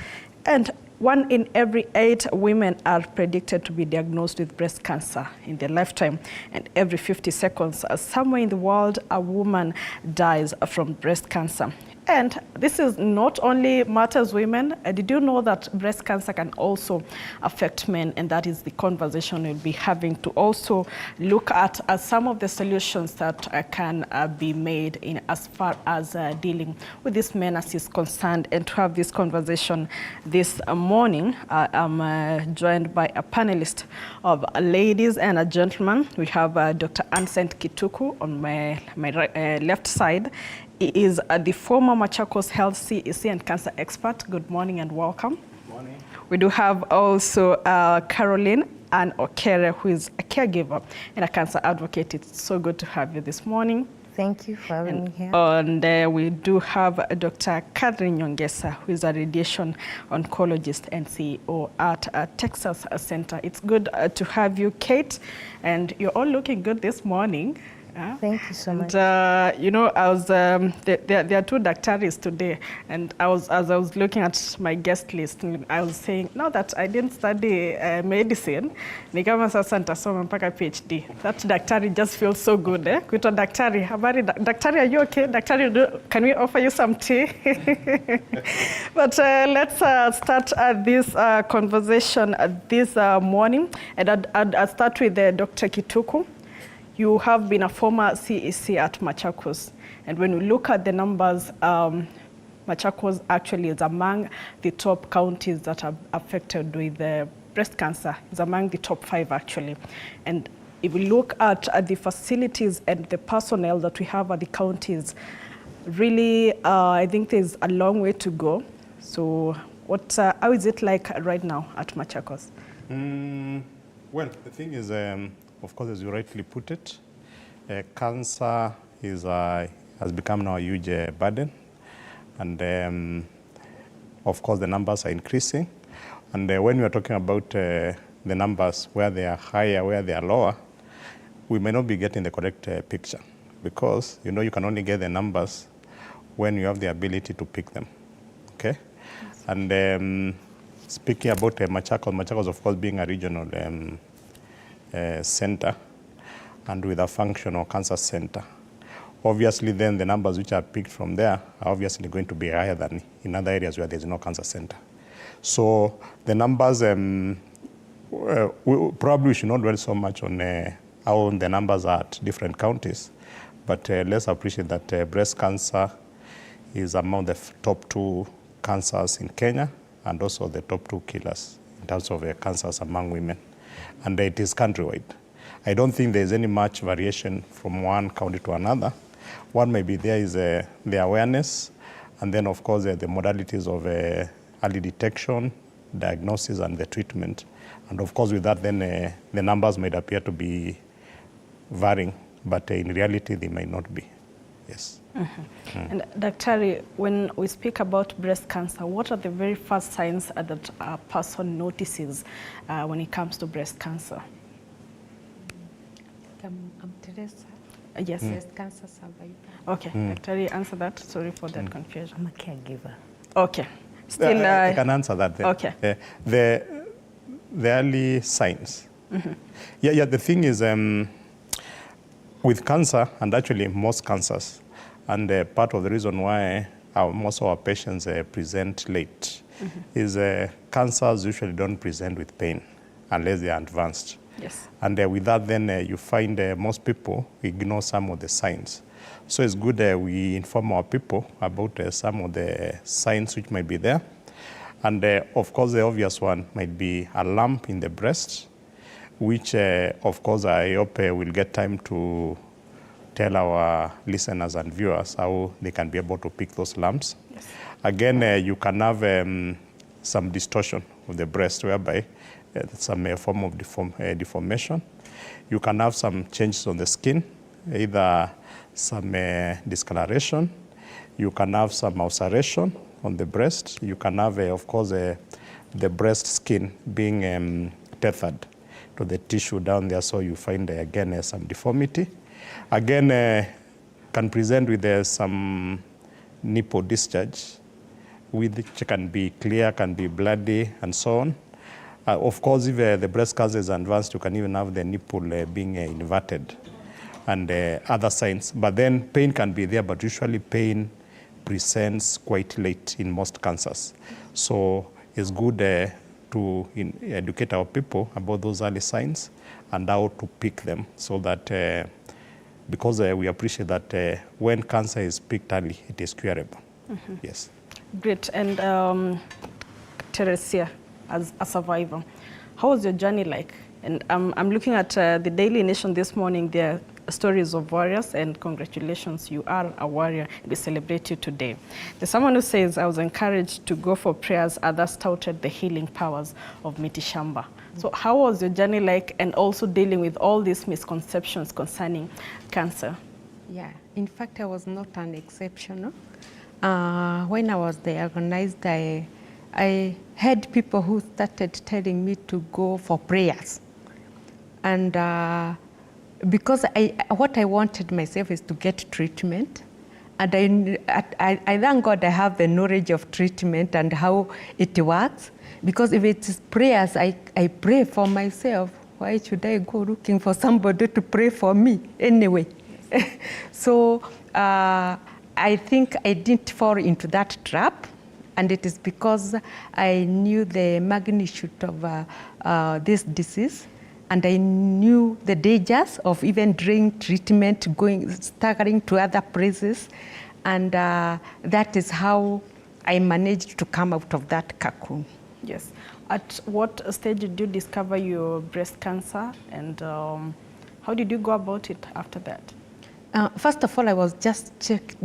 And 1 in every 8 women are predicted to be diagnosed with breast cancer in their lifetime. And every 50 seconds, somewhere in the world, a woman dies from breast cancer. And this is not only matters women. Did you know that breast cancer can also affect men? And that is the conversation we'll be having, to also look at some of the solutions that can be made in as far as dealing with this menace is concerned. And to have this conversation this morning, I'm joined by a panelist of ladies and a gentleman. We have Dr. Ansent Kituku on my left side. He is the former Machakos Health CEC and cancer expert. Good morning and welcome. Good morning. We do have also Caroline Ann Okere, who is a caregiver and a cancer advocate. It's so good to have you this morning. Thank you for having me here. And we do have Dr. Catherine Nyongesa, who is a radiation oncologist and CEO at Texas Center. It's good to have you, Kate, and you're all looking good this morning. Thank you so much. And, you know, I was there are 2 daktaris today, and as I was looking at my guest list, I was saying, now that I didn't study medicine, ni kama sasa nitasoma mpaka PhD. That daktari just feels so good, eh? Kuitwa daktari, habari daktari, are you okay? Daktari, can we offer you some tea? But let's start this conversation this morning, and I'll start with Dr. Kituku. You have been a former CEC at Machakos, and when we look at the numbers, Machakos actually is among the top counties that are affected with breast cancer. It's among the top 5 actually. And if we look at the facilities and the personnel that we have at the counties, really, I think there's a long way to go. So how is it like right now at Machakos? Well, the thing is, of course, as you rightly put it, cancer has become now a huge burden. And of course, the numbers are increasing. And when we are talking about the numbers, where they are higher, where they are lower, we may not be getting the correct picture. Because, you know, you can only get the numbers when you have the ability to pick them. Okay? Yes. And speaking about Machakos, of course, being a regional center and with a functional cancer center. Obviously, then the numbers which are picked from there are obviously going to be higher than in other areas where there's no cancer center. So the numbers, we probably should not dwell so much on how the numbers are at different counties, but let's appreciate that breast cancer is among the top 2 cancers in Kenya, and also the top 2 killers in terms of cancers among women. And it is countrywide. I don't think there's any much variation from one county to another. What may be there is the awareness, and then of course the modalities of early detection, diagnosis, and the treatment. And of course with that then the numbers might appear to be varying, but in reality they may not be. Yes. Mm-hmm. And Dr. when we speak about breast cancer, what are the very first signs that a person notices when it comes to breast cancer? I'm Teresa. Yes. Breast cancer survivor. Okay, Dr. answer that. Sorry for that confusion. I'm a caregiver. Okay. Still, I can answer that then. Okay. The early signs. Mm-hmm. Yeah, the thing is, with cancer, and actually most cancers, and part of the reason why most of our patients present late is cancers usually don't present with pain unless they are advanced. Yes. And with that, then you find most people ignore some of the signs. So it's good we inform our people about some of the signs which might be there. And of course, the obvious one might be a lump in the breast, which of course I hope we'll get time to tell our listeners and viewers how they can be able to pick those lumps. Yes. Again, you can have some distortion of the breast, whereby some form of deformation. You can have some changes on the skin, either some discoloration. You can have some ulceration on the breast. You can have, of course, the breast skin being tethered to the tissue down there, so you find, again, some deformity. Again, can present with some nipple discharge, which can be clear, can be bloody, and so on. Of course, if the breast cancer is advanced, you can even have the nipple being inverted and other signs. But then pain can be there, but usually pain presents quite late in most cancers. So it's good to educate our people about those early signs and how to pick them, so that because we appreciate that when cancer is picked early, it is curable. Mm-hmm. Yes. Great. And Teresia, as a survivor, how was your journey like? And I'm looking at the Daily Nation this morning. There are stories of warriors, and congratulations, you are a warrior. We celebrate you today. There's someone who says, I was encouraged to go for prayers, others touted the healing powers of Mitishamba. So how was your journey like, and also dealing with all these misconceptions concerning cancer? Yeah, in fact, I was not an exception. When I was diagnosed, I had people who started telling me to go for prayers. And because what I wanted myself is to get treatment. And I thank God I have the knowledge of treatment and how it works. Because if it is prayers, I pray for myself. Why should I go looking for somebody to pray for me anyway? So I think I didn't fall into that trap. And it is because I knew the magnitude of this disease, and I knew the dangers of even doing treatment, staggering to other places. And that is how I managed to come out of that cocoon. Yes. At what stage did you discover your breast cancer, and how did you go about it after that? First of all, I was just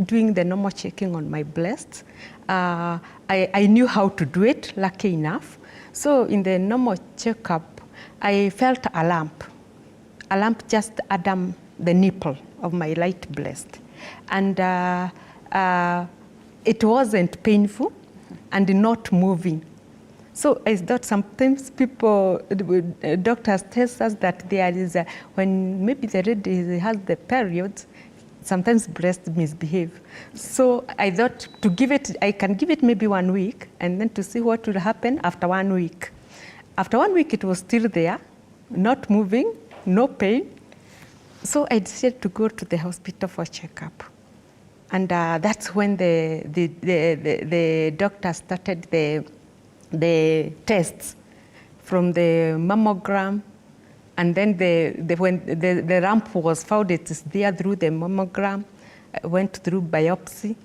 doing the normal checking on my breast. I knew how to do it, lucky enough. So in the normal checkup, I felt a lump just under the nipple of my right breast. And it wasn't painful and not moving. So I thought sometimes doctors tell us that there is when maybe the lady has the periods, sometimes breast misbehave. So I thought I can give it maybe 1 week, and then to see what will happen after 1 week. After 1 week, it was still there, not moving, no pain. So I decided to go to the hospital for checkup. And that's when the doctor started the tests from the mammogram. And then when the lump was found, it is there through the mammogram. I went through biopsy,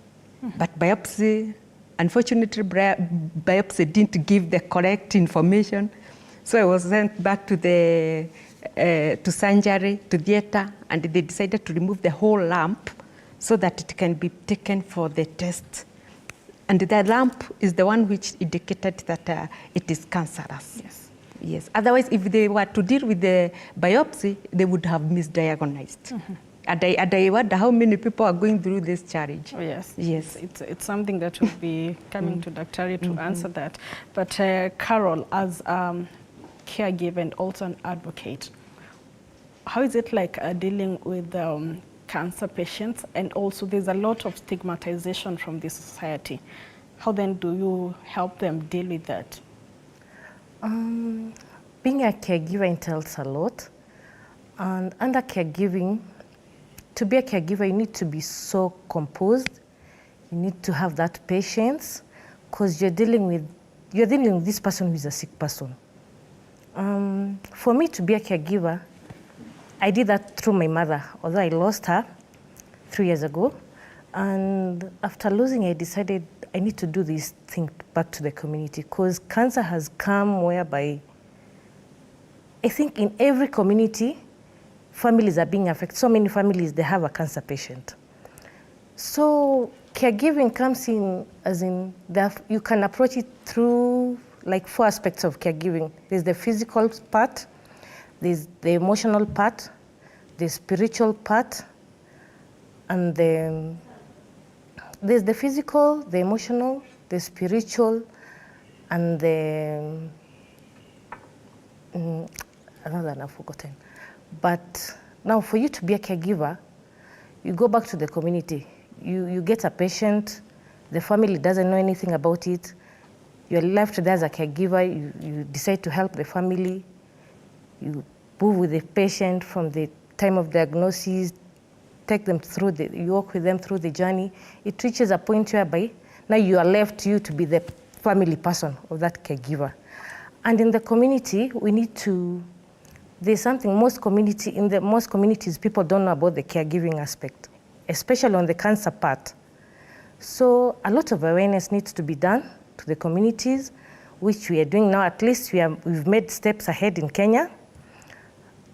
but biopsy, unfortunately, biopsy didn't give the correct information. So I was sent back to surgery, to theater, and they decided to remove the whole lump so that it can be taken for the test. And the lump is the one which indicated that it is cancerous. Yes. Yes. Otherwise, if they were to deal with the biopsy, they would have misdiagnosed. Mm-hmm. And I wonder how many people are going through this challenge. Oh, yes. Yes. It's something that will be coming to Dr. Ari to answer that. But Carol, as caregiver and also an advocate, how is it like dealing with cancer patients? And also there's a lot of stigmatization from the society. How then do you help them deal with that? Being a caregiver entails a lot, and under caregiving, to be a caregiver, you need to be so composed. You need to have that patience, because you're dealing with this person who is a sick person. For me to be a caregiver, I did that through my mother. Although I lost her, 3 years ago. And after losing, I decided I need to do this thing back to the community, because cancer has come whereby I think in every community, families are being affected. So many families, they have a cancer patient. So caregiving comes in as in that you can approach it through like 4 aspects of caregiving. There's the physical part, there's the emotional part, the spiritual part, and there's the physical, the emotional, the spiritual, and the another one I've forgotten. But now for you to be a caregiver, you go back to the community. You get a patient, the family doesn't know anything about it. You're left there as a caregiver, you decide to help the family. You move with the patient from the time of diagnosis, take them through you walk with them through the journey. It reaches a point whereby now you are left to be the family person of that caregiver. And in the community, we need to, there's something most communities, people don't know about the caregiving aspect, especially on the cancer part. So a lot of awareness needs to be done to the communities, which we are doing now. At least we've made steps ahead in Kenya.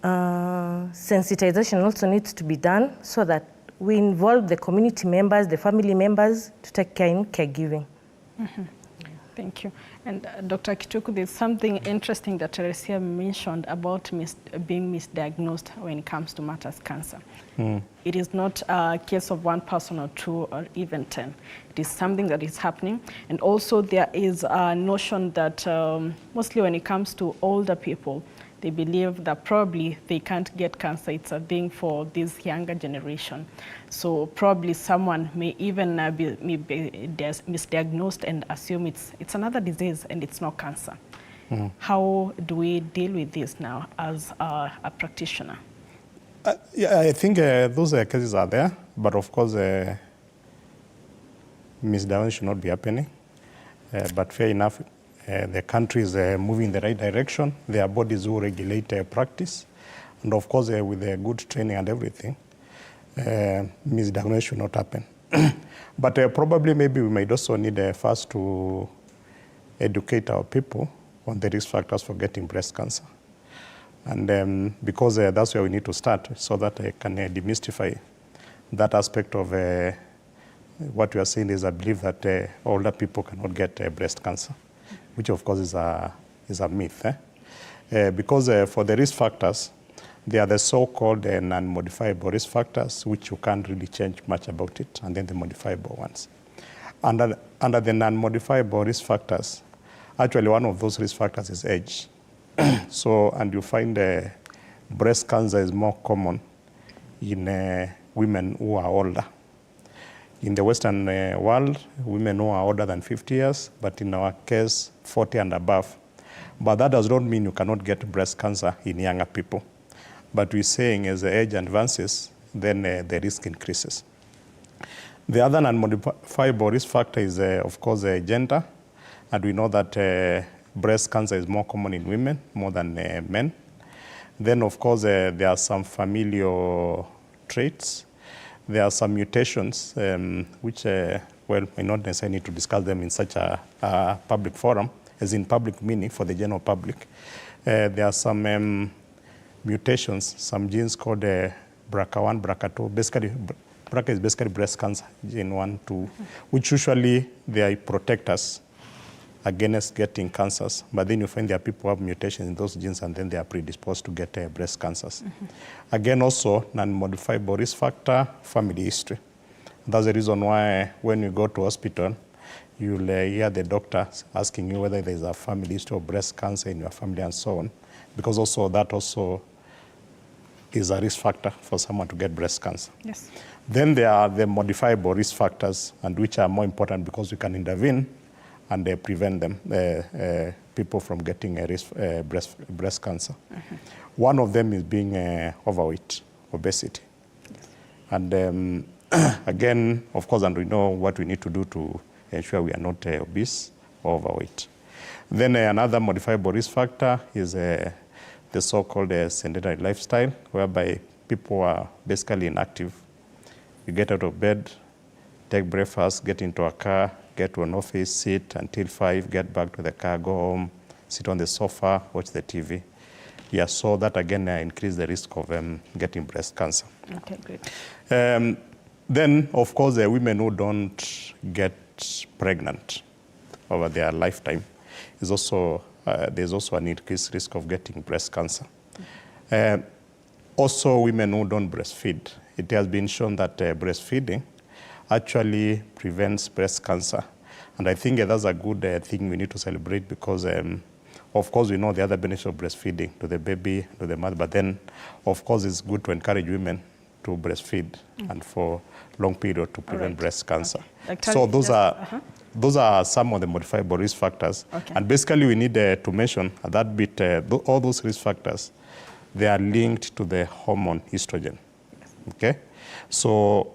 Sensitization also needs to be done so that we involve the community members, the family members to take care in caregiving. Mm-hmm. Thank you. And Dr. Kituku, there's something interesting that Teresia mentioned about being misdiagnosed when it comes to matters cancer. It is not a case of 1 person or 2 or even 10. It is something that is happening. And also there is a notion that mostly when it comes to older people, they believe that probably they can't get cancer. It's a thing for this younger generation. So probably someone may even be misdiagnosed and assume it's another disease and it's not cancer. How do we deal with this now as a practitioner? Yeah, I think those cases are there, but of course, misdiagnosis should not be happening. But fair enough, the country is moving in the right direction. Their bodies will regulate practice. And of course, with good training and everything, misdiagnosis should not happen. But probably maybe we might also need first to educate our people on the risk factors for getting breast cancer. And because that's where we need to start, so that I can demystify that aspect of what we are saying is I believe that older people cannot get breast cancer, which of course is a myth. Because for the risk factors, they are the so-called non-modifiable risk factors, which you can't really change much about it, and then the modifiable ones. Under the non-modifiable risk factors, actually one of those risk factors is age. So, and you find breast cancer is more common in women who are older. In the Western world, women who are older than 50 years, but in our case, 40 and above. But that does not mean you cannot get breast cancer in younger people. But we're saying as the age advances, then the risk increases. The other non-modifiable risk factor is, of course, gender. And we know that breast cancer is more common in women, more than men. Then, of course, there are some familial traits. There are some mutations, which, well, may not necessarily need to discuss them in such a public forum, as in public meaning for the general public. There are some mutations, some genes called BRCA1, BRCA2. Basically, BRCA is basically breast cancer, gene 1, 2, which usually they protect us against getting cancers. But then you find there are people who have mutations in those genes and then they are predisposed to get breast cancers. Again, also, non-modifiable risk factor, family history. That's the reason why when you go to hospital, you'll hear the doctor asking you whether there's a family history of breast cancer in your family and so on. Because also that also is a risk factor for someone to get breast cancer. Yes. Then there are the modifiable risk factors, and which are more important because we can intervene and prevent them, people from getting breast cancer. One of them is being overweight, obesity. Yes. And again, of course, and we know what we need to do to ensure we are not obese or overweight. Then another modifiable risk factor is the so-called sedentary lifestyle, whereby people are basically inactive. You get out of bed, take breakfast, get into a car, get to an office, sit until 5, get back to the car, go home, sit on the sofa, watch the TV. Yeah, so that again increase the risk of getting breast cancer. Okay, great. Then, of course, the women who don't get pregnant over their lifetime is also there's also an increased risk of getting breast cancer. Also, women who don't breastfeed. It has been shown that breastfeeding actually prevents breast cancer. And I think that's a good thing we need to celebrate because, of course, we know the other benefits of breastfeeding to the baby, to the mother, but then, of course, it's good to encourage women to breastfeed and for long period to prevent breast cancer. Okay. So those are some of the modifiable risk factors. Okay. And basically, we need to mention that bit, all those risk factors, they are linked to the hormone estrogen. Okay? So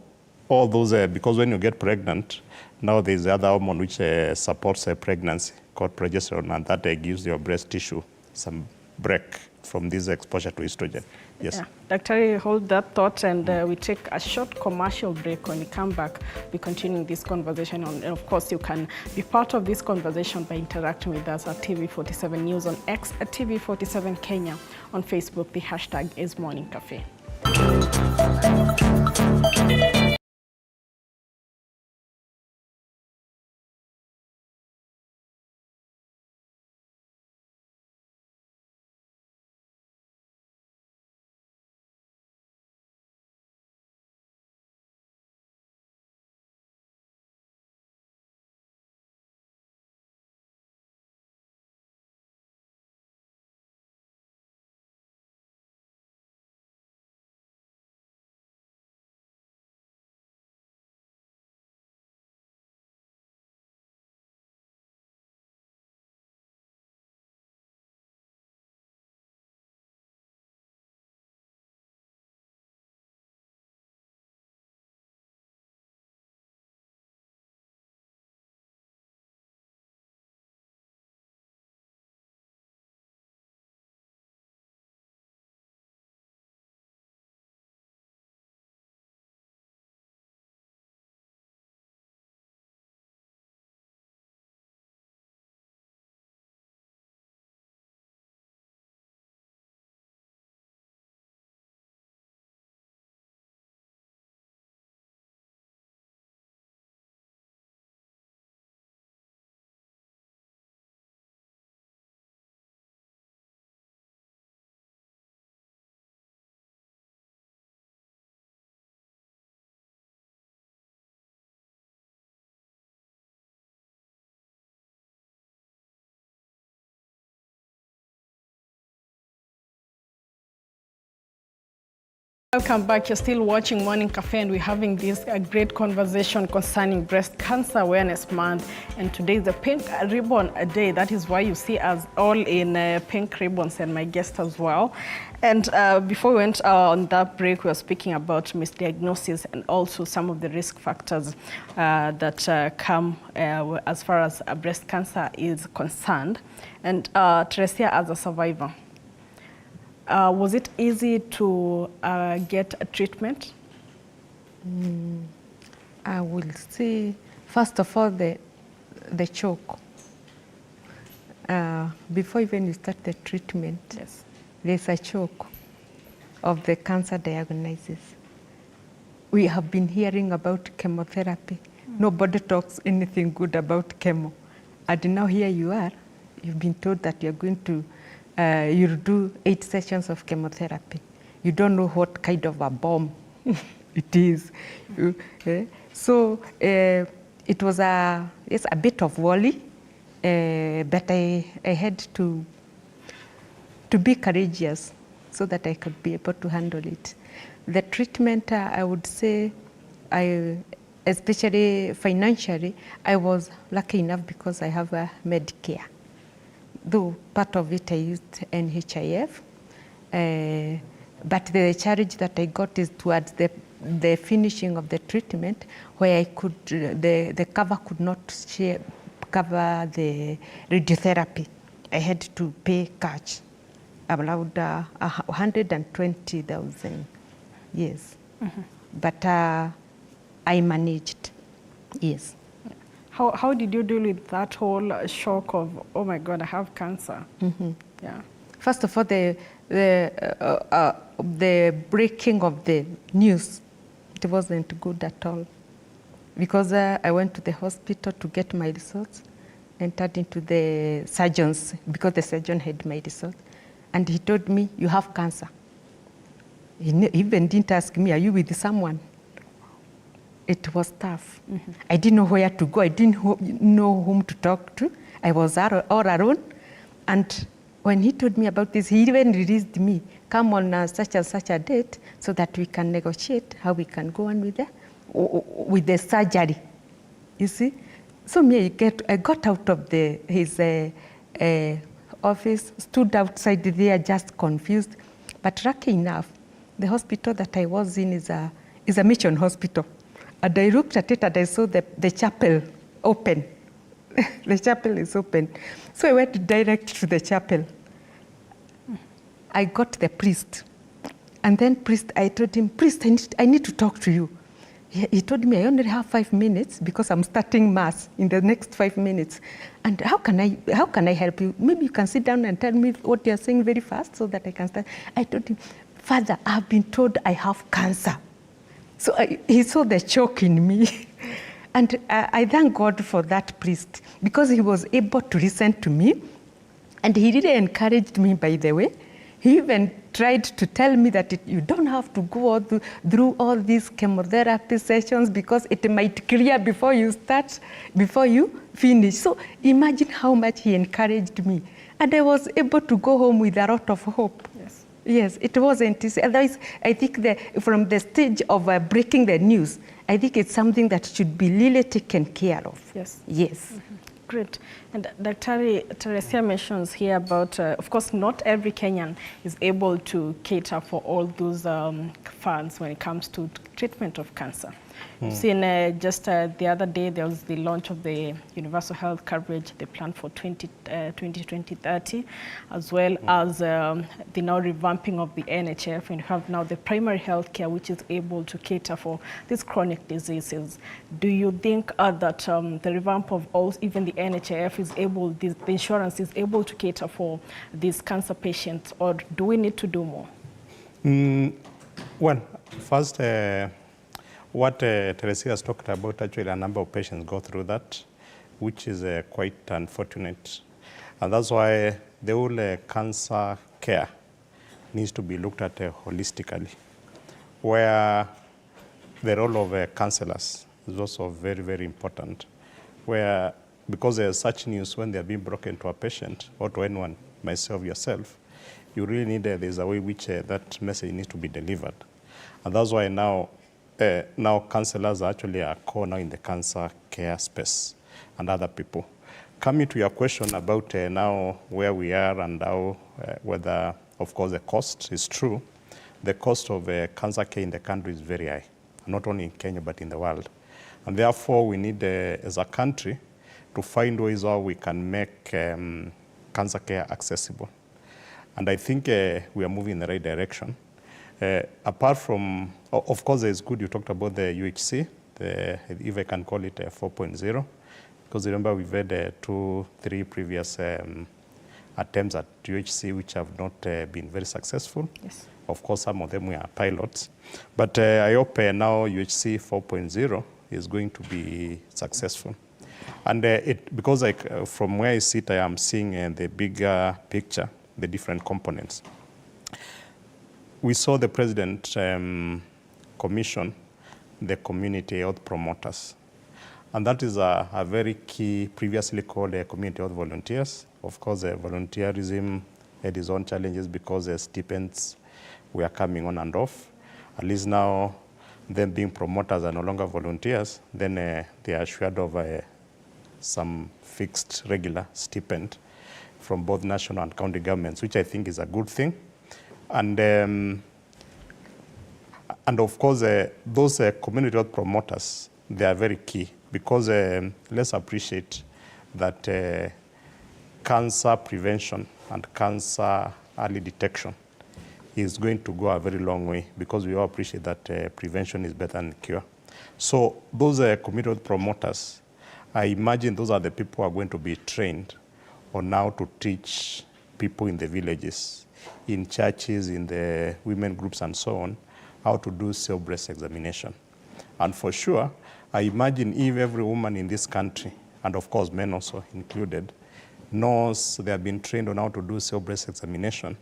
all those, because when you get pregnant, now there's the other hormone which supports pregnancy called progesterone, and that gives your breast tissue some break from this exposure to estrogen. Yes. Yeah. Dr. Hold that thought, and we take a short commercial break. When we come back, we continue this conversation. And of course, you can be part of this conversation by interacting with us at TV47 News on X, at TV47 Kenya, on Facebook. The hashtag is Morning Cafe. Welcome back. You're still watching Morning Cafe, and we're having this great conversation concerning Breast Cancer Awareness Month. And today is the Pink Ribbon Day. That is why you see us all in pink ribbons, and my guest as well. And before we went on that break, we were speaking about misdiagnosis and also some of the risk factors that come as far as breast cancer is concerned. And Teresia, as a survivor, was it easy to get a treatment? I will say, first of all, the choke. Before even you start the treatment, Yes. there's a choke of the cancer diagnosis. We have been hearing about chemotherapy. Nobody talks anything good about chemo. And now here you are, you've been told that you're going to you'll do 8 sessions of chemotherapy. You don't know what kind of a bomb it is. So it was a bit of worry, but I had to be courageous so that I could be able to handle it. The treatment, I would say, especially financially, I was lucky enough because I have a Medicare. Though part of it I used NHIF, but the challenge that I got is towards the finishing of the treatment, where I could the cover could not cover the radiotherapy. I had to pay cash, around 120,000. Yes, but I managed. Yes. How did you deal with that whole shock of, oh my God, I have cancer? Yeah. First of all, the breaking of the news, it wasn't good at all. Because I went to the hospital to get my results, entered into the surgeons, because the surgeon had my results, and he told me, you have cancer. He even didn't ask me, are you with someone? It was tough. I didn't know where to go. I didn't know whom to talk to. I was all alone. And when he told me about this, he even released me, come on such and such a date so that we can negotiate how we can go on with the surgery. You see? So me, I got out of his office, stood outside there just confused. But lucky enough, the hospital that I was in is a mission hospital. And I looked at it and I saw the chapel open. The chapel is open. So I went direct to the chapel. I got the priest. And then I told him, priest, I need to talk to you. He told me I only have 5 minutes because I'm starting mass in the next 5 minutes. And how can I help you? Maybe you can sit down and tell me what you're saying very fast so that I can start. I told him, Father, I've been told I have cancer. So he saw the shock in me. And I thank God for that priest because he was able to listen to me. And he really encouraged me, by the way. He even tried to tell me that you don't have to go through all these chemotherapy sessions because it might clear before you finish. So imagine how much he encouraged me. And I was able to go home with a lot of hope. Yes. Yes, it wasn't easy. Otherwise, I think from the stage of breaking the news, I think it's something that should be really taken care of. Yes. Yes. Great. And Dr. Teresia mentions here about, of course, not every Kenyan is able to cater for all those funds when it comes to treatment of cancer. You've seen just the other day, there was the launch of the universal health coverage, the plan for 2030, as well as the now revamping of the NHF, and you have now the primary health care, which is able to cater for these chronic diseases. Do you think that the revamp of even the NHF is able, the insurance is able to cater for these cancer patients, or do we need to do more? Well, first, what Teresia has talked about, actually a number of patients go through that, which is quite unfortunate. And that's why the whole cancer care needs to be looked at holistically, where the role of counselors is also very, very important, where because there's such news when they're being broken to a patient or to anyone, myself, yourself, you really need, there's a way which that message needs to be delivered. And that's why now counselors are actually a core now in the cancer care space and other people. Coming to your question about now where we are and how, whether, of course, the cost is true. The cost of cancer care in the country is very high, not only in Kenya, but in the world. And therefore, we need, as a country, to find ways how we can make cancer care accessible. And I think we are moving in the right direction. Apart from, of course, it's good you talked about the UHC, if I can call it 4.0, because remember we've had 2-3 previous attempts at UHC which have not been very successful. Yes. Of course, some of them were pilots. But I hope now UHC 4.0 is going to be successful. And because from where I sit, I am seeing the bigger picture, the different components. We saw the president commission the community health promoters. And that is a very key, previously called community health volunteers. Of course, volunteerism had its own challenges because the stipends were coming on and off. At least now, them being promoters are no longer volunteers, then they are assured of some fixed regular stipend from both national and county governments, which I think is a good thing. And of course, those community health promoters, they are very key because let's appreciate that cancer prevention and cancer early detection is going to go a very long way because we all appreciate that prevention is better than cure. So those community promoters, I imagine those are the people who are going to be trained on how to teach people in the villages, in churches, in the women groups and so on, how to do self-breast examination. And for sure, I imagine if every woman in this country, and of course men also included, knows they have been trained on how to do self-breast examination,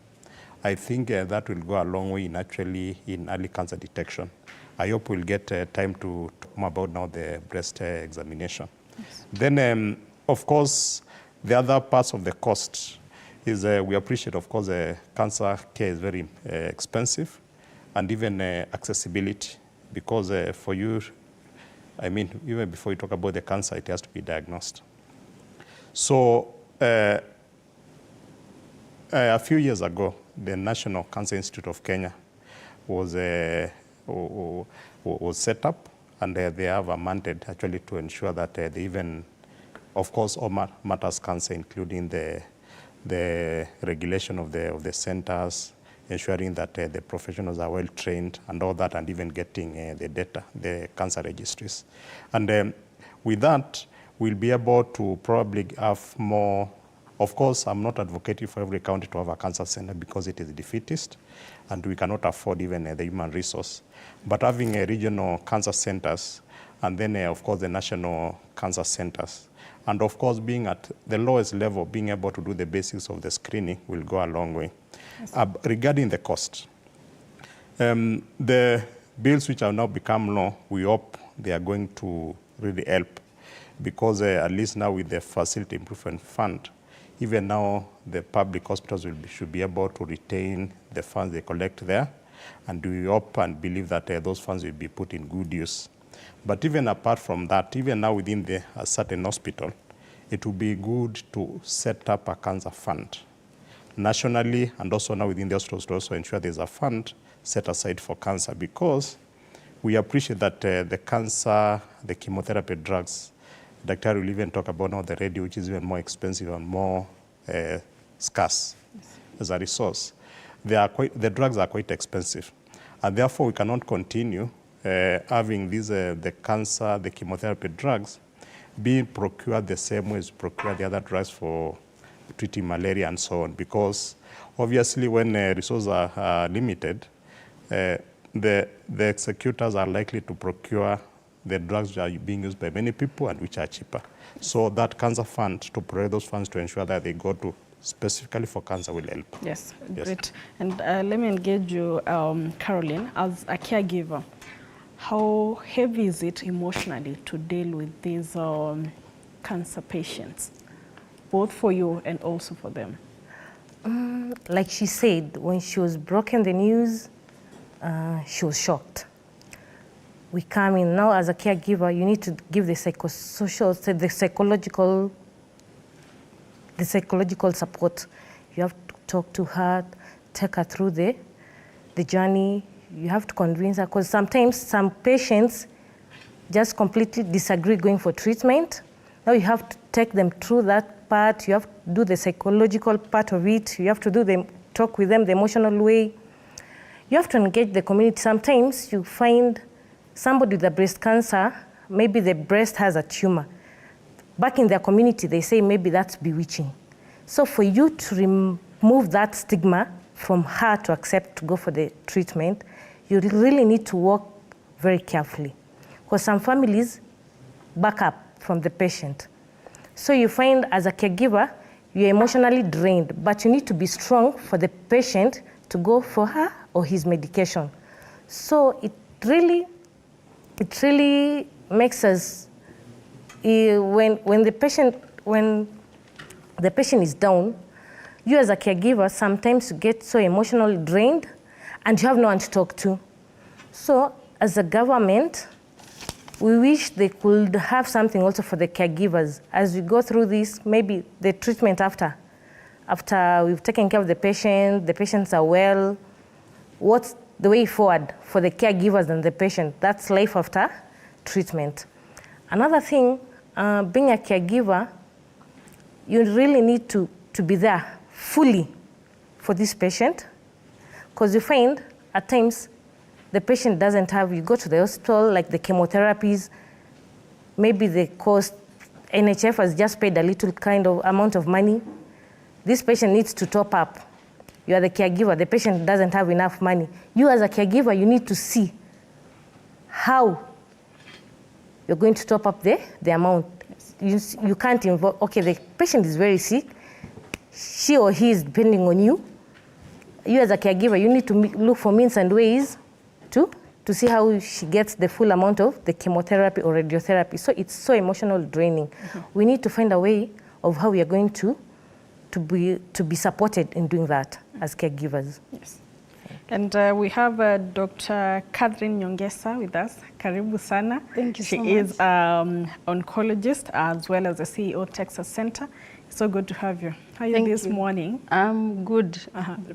I think that will go a long way in early cancer detection. I hope we'll get time to talk more about now the breast examination. Yes. Then, of course, the other parts of the cost is we appreciate, of course, cancer care is very expensive, and even accessibility, because for you, I mean, even before you talk about the cancer, it has to be diagnosed. So a few years ago, the National Cancer Institute of Kenya was set up, and they have a mandate actually to ensure that they even, of course, all matters cancer, including the regulation of the centers, ensuring that the professionals are well trained and all that, and even getting the data, the cancer registries. And with that, we'll be able to probably have more. Of course, I'm not advocating for every county to have a cancer center because it is defeatist, and we cannot afford even the human resource. But having regional cancer centers, and then of course the national cancer centers, and of course being at the lowest level, being able to do the basics of the screening will go a long way. Yes. Regarding the cost, the bills which have now become law, we hope they are going to really help, because at least now with the Facility Improvement Fund, even now the public hospitals should be able to retain the funds they collect there, and we hope and believe that those funds will be put in good use. But even apart from that, even now within a certain hospital, it would be good to set up a cancer fund nationally, and also now within the hospitals to also ensure there's a fund set aside for cancer, because we appreciate that the cancer, the chemotherapy drugs, Dr. will even talk about now the radio, which is even more expensive and more scarce as a resource. The drugs are quite expensive, and therefore we cannot continue having these the cancer, the chemotherapy drugs being procured the same way as procure the other drugs for treating malaria and so on, because obviously when resources are limited, the executors are likely to procure the drugs which are being used by many people and which are cheaper. So that cancer fund, to provide those funds to ensure that they go to specifically for cancer, will help. Yes, great. And let me engage you, Caroline, as a caregiver. How heavy is it emotionally to deal with these cancer patients, both for you and also for them? Like she said, when she was broken the news, she was shocked. We come in now as a caregiver, you need to give the psychosocial, the psychological support. You have to talk to her, take her through the journey. You have to convince her, because sometimes some patients just completely disagree going for treatment. Now you have to take them through that part. You have to do the psychological part of it. You have to talk with them the emotional way. You have to engage the community. Sometimes you find somebody with a breast cancer, maybe the breast has a tumor. Back in their community, they say maybe that's bewitching. So for you to remove that stigma from her to accept to go for the treatment, you really need to work very carefully, because some families back up from the patient. So you find as a caregiver, you're emotionally drained, but you need to be strong for the patient to go for her or his medication. So it really makes us, when the patient is down, you as a caregiver sometimes get so emotionally drained and you have no one to talk to. So as a government, we wish they could have something also for the caregivers. As we go through this, maybe the treatment after we've taken care of the patients are well, what's the way forward for the caregivers and the patient? That's life after treatment. Another thing, being a caregiver, you really need to be there fully for this patient, because you find at times the patient doesn't have, you go to the hospital, like the chemotherapies, maybe the cost, NHF has just paid a little kind of amount of money. This patient needs to top up. You are the caregiver, the patient doesn't have enough money. You as a caregiver, you need to see how you're going to top up the amount. You can't involve, okay, the patient is very sick, she or he is depending on you. You as a caregiver, you need to look for means and ways to see how she gets the full amount of the chemotherapy or radiotherapy. So it's so emotional draining. We need to find a way of how we are going to be supported in doing that as caregivers. Yes. And we have Dr. Catherine Nyongesa with us. Karibu sana. Thank you so much. She is oncologist as well as the CEO Texas Center. So good to have you. How are you this morning? I'm good.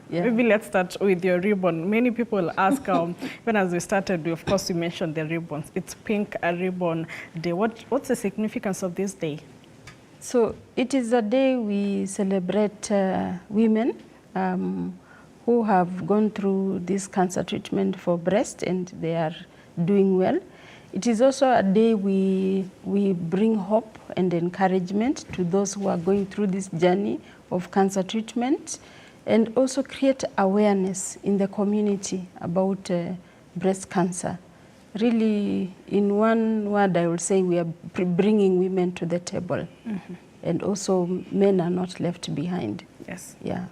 Yeah. Maybe let's start with your ribbon. Many people ask, when as we started, of course, we mentioned the ribbons. It's Pink Ribbon Day. What's the significance of this day? So it is a day we celebrate women who have gone through this cancer treatment for breast and they are doing well. It is also a day we bring hope and encouragement to those who are going through this journey of cancer treatment and also create awareness in the community about breast cancer. Really, in one word, I would say we are bringing women to the table. And also men are not left behind. Yes. Yeah.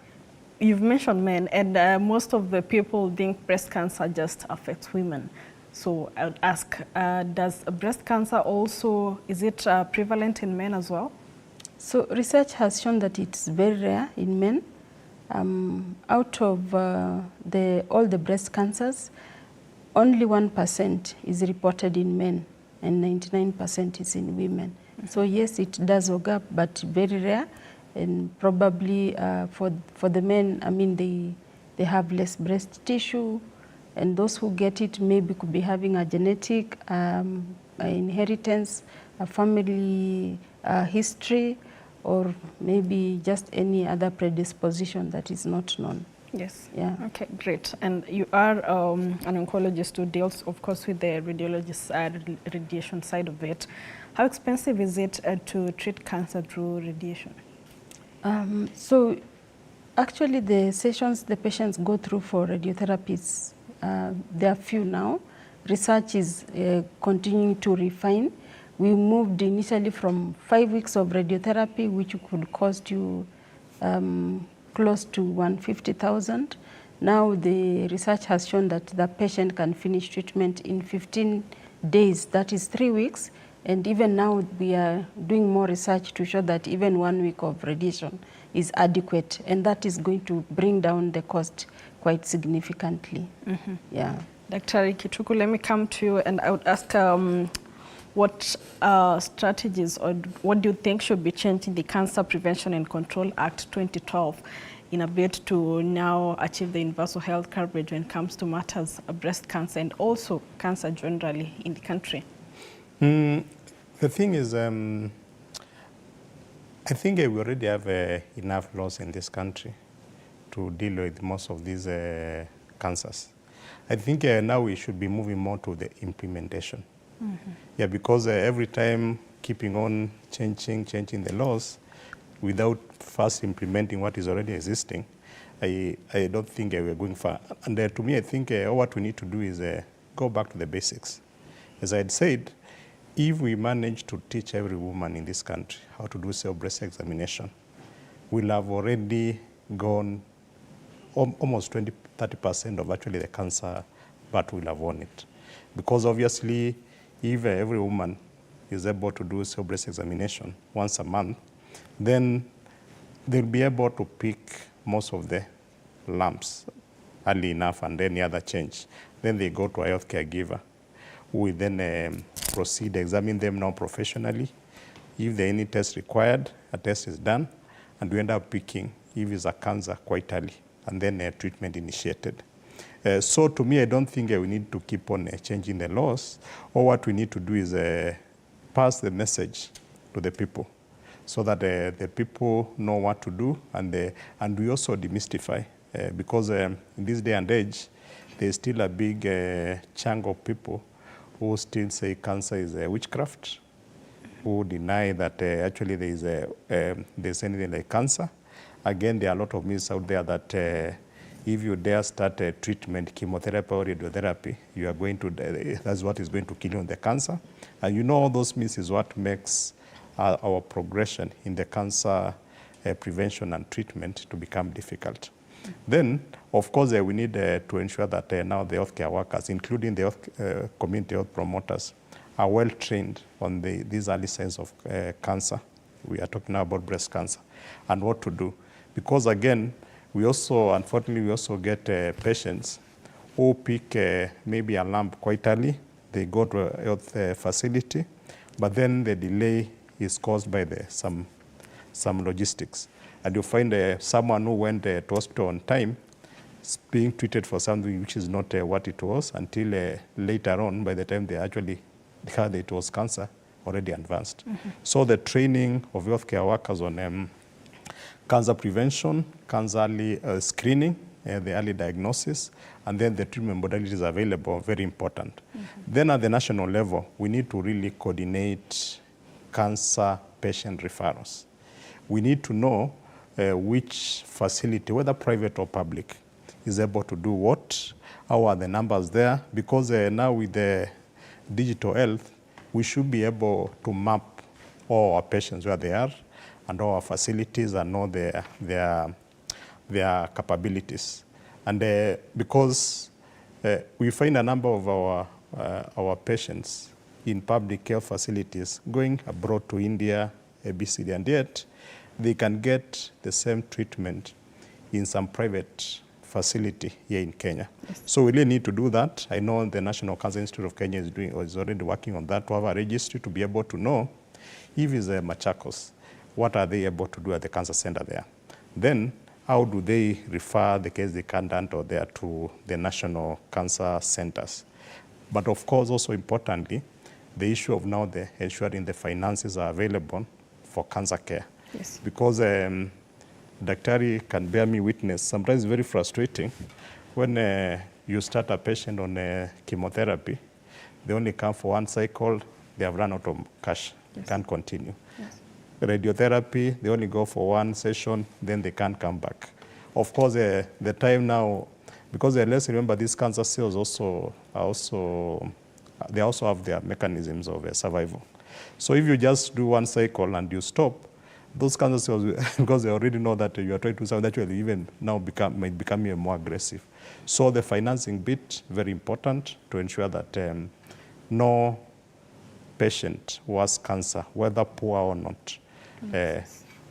You've mentioned men, and most of the people think breast cancer just affects women. So I would ask, does breast cancer also, is it prevalent in men as well? So research has shown that it's very rare in men. Out of all the breast cancers, only 1% is reported in men and 99% is in women. So yes, it does occur, but very rare. And probably for the men, I mean, they have less breast tissue, and those who get it maybe could be having a genetic inheritance, a family history, or maybe just any other predisposition that is not known. Yes. Yeah. Okay, great. And you are an oncologist who deals, of course, with the radiation side of it. How expensive is it to treat cancer through radiation? So actually the sessions the patients go through for radiotherapies, there are few now. Research is continuing to refine. We moved initially from 5 weeks of radiotherapy, which could cost you close to 150,000. Now the research has shown that the patient can finish treatment in 15 days, that is 3 weeks. And even now we are doing more research to show that even 1 week of radiation is adequate, and that is going to bring down the cost quite significantly. Yeah. Dr. Kituku, let me come to you, and I would ask what strategies or what do you think should be changed in the Cancer Prevention and Control Act 2012 in a bid to now achieve the universal health coverage when it comes to matters of breast cancer and also cancer generally in the country? The thing is, I think we already have enough laws in this country to deal with most of these cancers. I think now we should be moving more to the implementation. Yeah, because every time keeping on changing the laws without first implementing what is already existing, I don't think we're going far. And to me, I think what we need to do is go back to the basics. As I had said, if we manage to teach every woman in this country how to do self-breast examination, we'll have already gone almost 20–30% of actually the cancer, but we'll have won it. Because obviously, if every woman is able to do self-breast examination once a month, then they'll be able to pick most of the lumps early enough and any other change. Then they go to a health caregiver. We then proceed, examine them now professionally. If there are any tests required, a test is done, and we end up picking if it's a cancer quite early, and then treatment initiated. So to me, I don't think we need to keep on changing the laws. Or what we need to do is pass the message to the people so that the people know what to do, and we also demystify, because in this day and age, there's still a big chunk of people who still say cancer is a witchcraft, who deny that actually there's anything like cancer. Again, there are a lot of myths out there that if you dare start a treatment, chemotherapy or radiotherapy, you are going to, that's what is going to kill you on the cancer. And you know, all those myths is what makes our progression in the cancer prevention and treatment to become difficult. Then, of course, we need to ensure that now the healthcare workers, including the community health promoters, are well trained on these early signs of cancer. We are talking now about breast cancer and what to do. Because again, we also, unfortunately, we also get patients who pick maybe a lump quite early. They go to a health facility, but then the delay is caused by some logistics. And you find someone who went to hospital on time being treated for something which is not what it was until later on, by the time they actually heard it was cancer, already advanced. So the training of healthcare workers on cancer prevention, cancer early screening, the early diagnosis, and then the treatment modalities available, very important. Then at the national level, we need to really coordinate cancer patient referrals. We need to know which facility, whether private or public, is able to do what, how are the numbers there, because now with the digital health, we should be able to map all our patients where they are and all our facilities and know their capabilities. And because we find a number of our patients in public health facilities going abroad to India, ABCD, and yet they can get the same treatment in some private facility here in Kenya. Yes. So we really need to do that. I know the National Cancer Institute of Kenya is already working on that, to have a registry to be able to know if it's Machakos, what are they able to do at the cancer center there. Then how do they refer the case they can't handle there to the national cancer centers. But of course, also importantly, the issue of now ensuring the finances are available for cancer care. Yes. Because Daktari can bear me witness, sometimes it's very frustrating when you start a patient on chemotherapy, they only come for one cycle, they have run out of cash, yes. Can't continue. Yes. Radiotherapy, they only go for one session, then they can't come back. Of course, the time now, because let's remember these cancer cells they also have their mechanisms of survival. So if you just do one cycle and you stop, those cancer cells, because they already know that you are trying to do something, that will even now might become even more aggressive. So the financing bit, very important to ensure that no patient who has cancer, whether poor or not,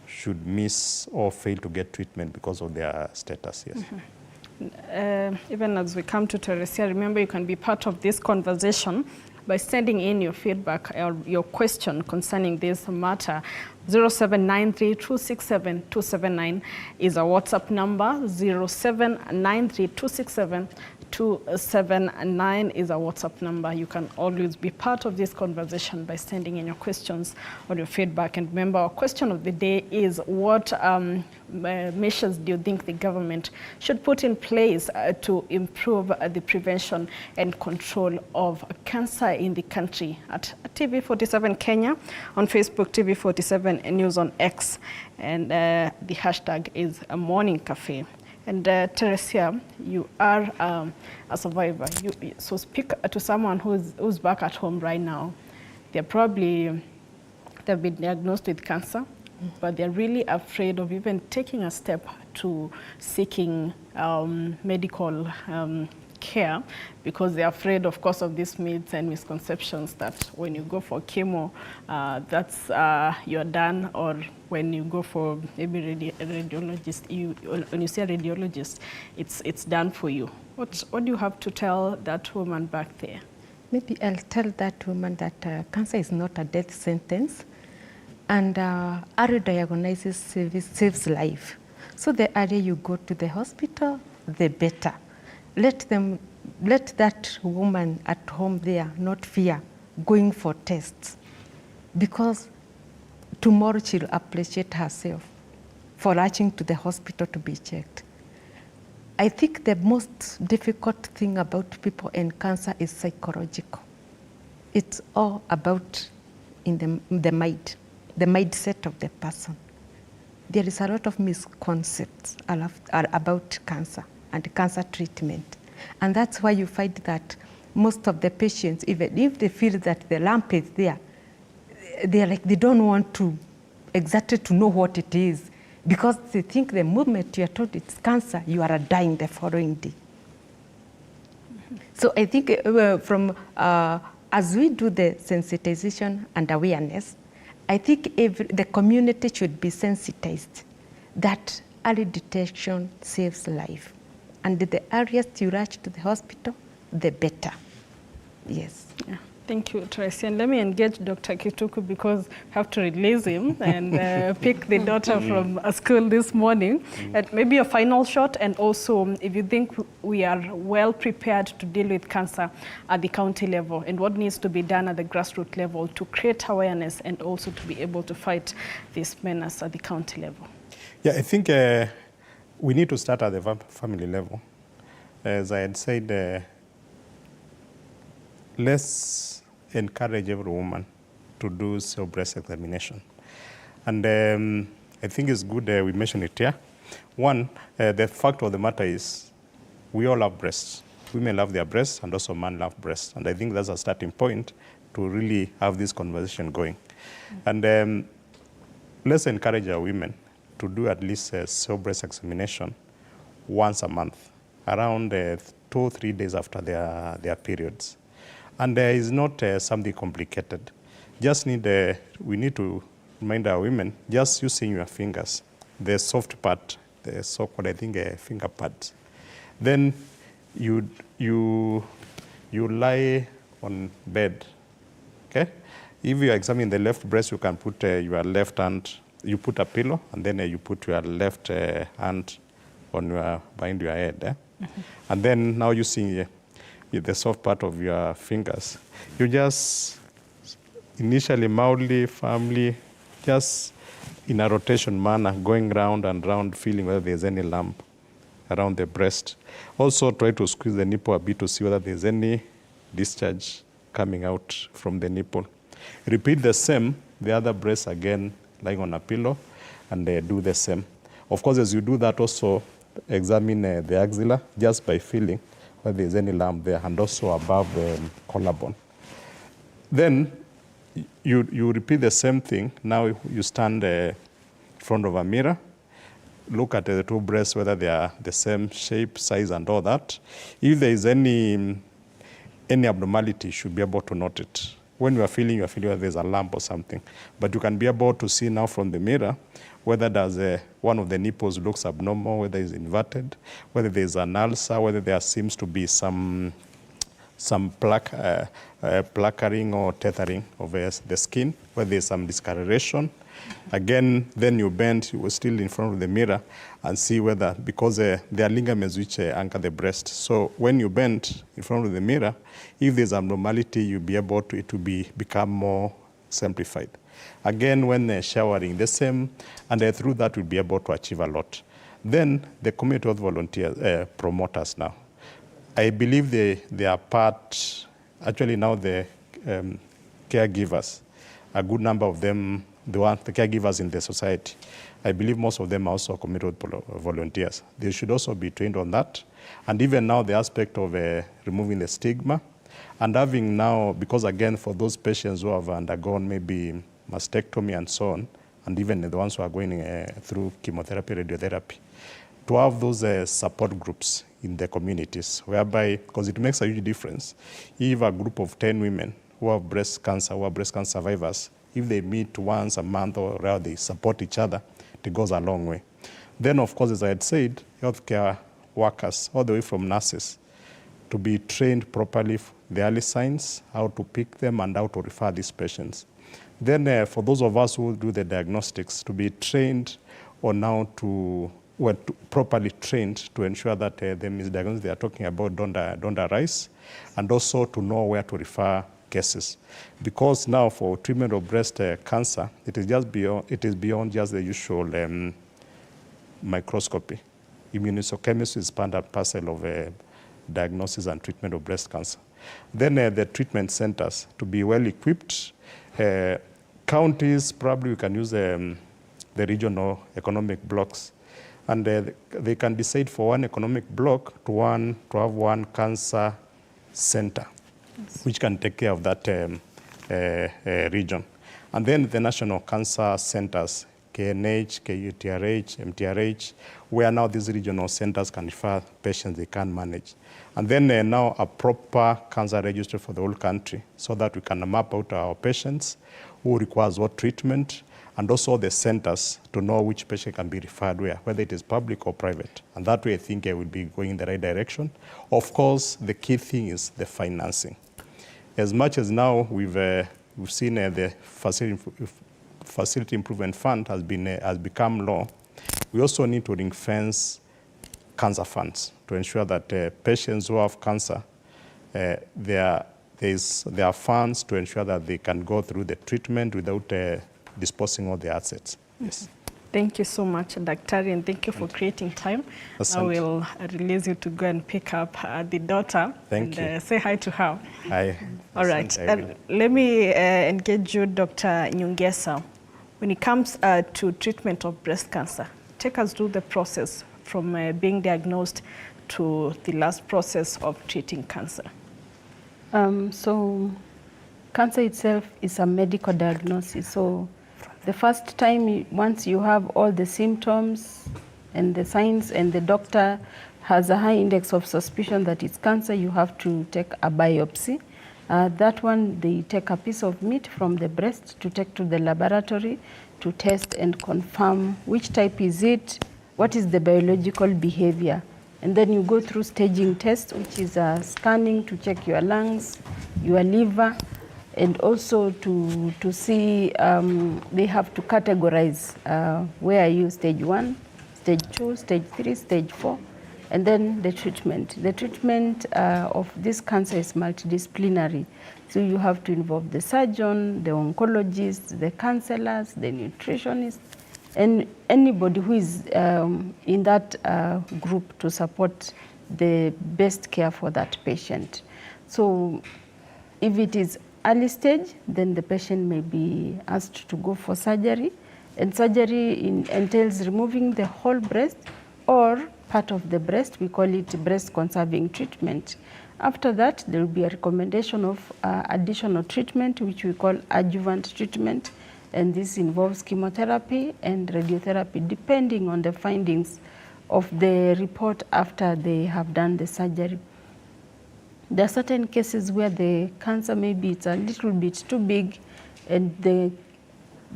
should miss or fail to get treatment because of their status. Yes. Even as we come to Teresia, remember you can be part of this conversation by sending in your feedback or your question concerning this matter. 0793-267-279 is our WhatsApp number. 0793-267-279 is our WhatsApp number. You can always be part of this conversation by sending in your questions or your feedback. And remember, our question of the day is, what measures do you think the government should put in place to improve the prevention and control of cancer in the country? At TV47 Kenya, on Facebook, TV47 News on X, and the hashtag is a Morning Cafe. And Teresia, you are a survivor. So speak to someone who's back at home right now. They've been diagnosed with cancer, but they're really afraid of even taking a step to seeking medical care, because they're afraid, of course, of these myths and misconceptions that when you go for chemo, that's you're done, or when you go for maybe radiologist, when you see a radiologist, it's done for you. What do you have to tell that woman back there? Maybe I'll tell that woman that cancer is not a death sentence, and early diagnosis saves life. So the earlier you go to the hospital, the better. Let that woman at home there not fear going for tests, because tomorrow she'll appreciate herself for rushing to the hospital to be checked. I think the most difficult thing about people in cancer is psychological. It's all about in the mind, the mindset of the person. There is a lot of misconceptions about cancer and cancer treatment. And that's why you find that most of the patients, even if they feel that the lump is there, they don't want to exactly to know what it is, because they think the moment you are told it's cancer, you are dying the following day. So I think as we do the sensitization and awareness, I think the community should be sensitized that early detection saves life. And the earliest you rush to the hospital, the better. Yes. Yeah. Thank you, Tracy. And let me engage Dr. Kituku because I have to release him and pick the daughter from a school this morning. And maybe a final shot, and also if you think we are well prepared to deal with cancer at the county level and what needs to be done at the grassroots level to create awareness and also to be able to fight this menace at the county level. Yeah, I think we need to start at the family level. As I had said, let's encourage every woman to do breast examination. And I think it's good we mention it here. One, the fact of the matter is we all love breasts. Women love their breasts and also men love breasts. And I think that's a starting point to really have this conversation going. And let's encourage our women to do at least a breast examination once a month, around 2 or 3 days after their periods. And there is not something complicated. Just we need to remind our women, just using your fingers, the soft part, the so-called, I think, finger pads. Then you lie on bed, okay? If you examine the left breast, you can put your left hand, you put a pillow, and then you put your left hand behind your head. And then now using the soft part of your fingers, you just initially mildly, firmly, just in a rotation manner, going round and round, feeling whether there's any lump around the breast. Also try to squeeze the nipple a bit to see whether there's any discharge coming out from the nipple. Repeat the same, the other breast again, lying on a pillow, and do the same. Of course, as you do that, also examine the axilla just by feeling whether there's any lump there, and also above the collarbone. Then you repeat the same thing. Now you stand in front of a mirror, look at the two breasts, whether they are the same shape, size, and all that. If there is any abnormality, you should be able to note it. When you are feeling whether there's a lump or something. But you can be able to see now from the mirror whether there's one of the nipples looks abnormal, whether it's inverted, whether there's an ulcer, whether there seems to be some placaring or tethering of the skin, whether there's some discoloration. Again, then you bend, you were still in front of the mirror, and see whether, because there are ligaments which anchor the breast. So when you bend in front of the mirror, if there's abnormality, you'll be able to, it will become more simplified. Again, when showering, the same, and through that we'll be able to achieve a lot. Then the community health volunteers, promoters now. I believe they are part, actually now the caregivers, a good number of them, the caregivers in the society. I believe most of them are also community volunteers. They should also be trained on that. And even now the aspect of removing the stigma, and having now, because again, for those patients who have undergone maybe mastectomy and so on, and even the ones who are going through chemotherapy, radiotherapy, to have those support groups in the communities, whereby, because it makes a huge difference. If a group of 10 women who have breast cancer, who are breast cancer survivors, if they meet once a month or rather they support each other, it goes a long way. Then, of course, as I had said, healthcare workers, all the way from nurses, to be trained properly, the early signs, how to pick them and how to refer these patients. Then for those of us who do the diagnostics, to be trained on how to, properly trained to ensure that the misdiagnosis they are talking about don't arise, and also to know where to refer cases. Because now for treatment of breast cancer, it is beyond just the usual microscopy. immunohistochemistry is part and parcel of diagnosis and treatment of breast cancer. Then the treatment centers to be well equipped. Counties, probably we can use the regional economic blocks, and they can decide for one economic block to have one cancer center, which can take care of that region. And then the national cancer centers, KNH, KUTRH, MTRH, where now these regional centers can refer patients they can manage. And then now a proper cancer registry for the whole country, so that we can map out our patients who requires what treatment, and also the centers to know which patient can be referred where, whether it is public or private. And that way I think I will be going in the right direction. Of course, the key thing is the financing. As much as now we've seen the Facility Improvement Fund has become law, we also need to ring-fence cancer funds to ensure that patients who have cancer, there are funds to ensure that they can go through the treatment without disposing all the assets. Yes. Thank you so much, Daktari, and thank you for creating time. I will release you to go and pick up the daughter. Thank you. Say hi to her. Hi. All right. Let me engage you, Dr. Nyongesa. When it comes to treatment of breast cancer, take us through the process from being diagnosed to the last process of treating cancer. So cancer itself is a medical diagnosis. So the first time, once you have all the symptoms and the signs and the doctor has a high index of suspicion that it's cancer, you have to take a biopsy. That one, they take a piece of meat from the breast to take to the laboratory to test and confirm which type is it, what is the biological behavior. And then you go through staging tests, which is scanning to check your lungs, your liver, and also to see, they have to categorize where are you, stage 1, stage 2, stage 3, stage 4, and then the treatment. The treatment of this cancer is multidisciplinary. So you have to involve the surgeon, the oncologist, the counselors, the nutritionist, and anybody who is in that group to support the best care for that patient. So if it is early stage, then the patient may be asked to go for surgery, and surgery entails removing the whole breast or part of the breast. We call it breast conserving treatment. After that, there will be a recommendation of additional treatment, which we call adjuvant treatment, and this involves chemotherapy and radiotherapy, depending on the findings of the report after they have done the surgery. There are certain cases where the cancer maybe it's a little bit too big, and the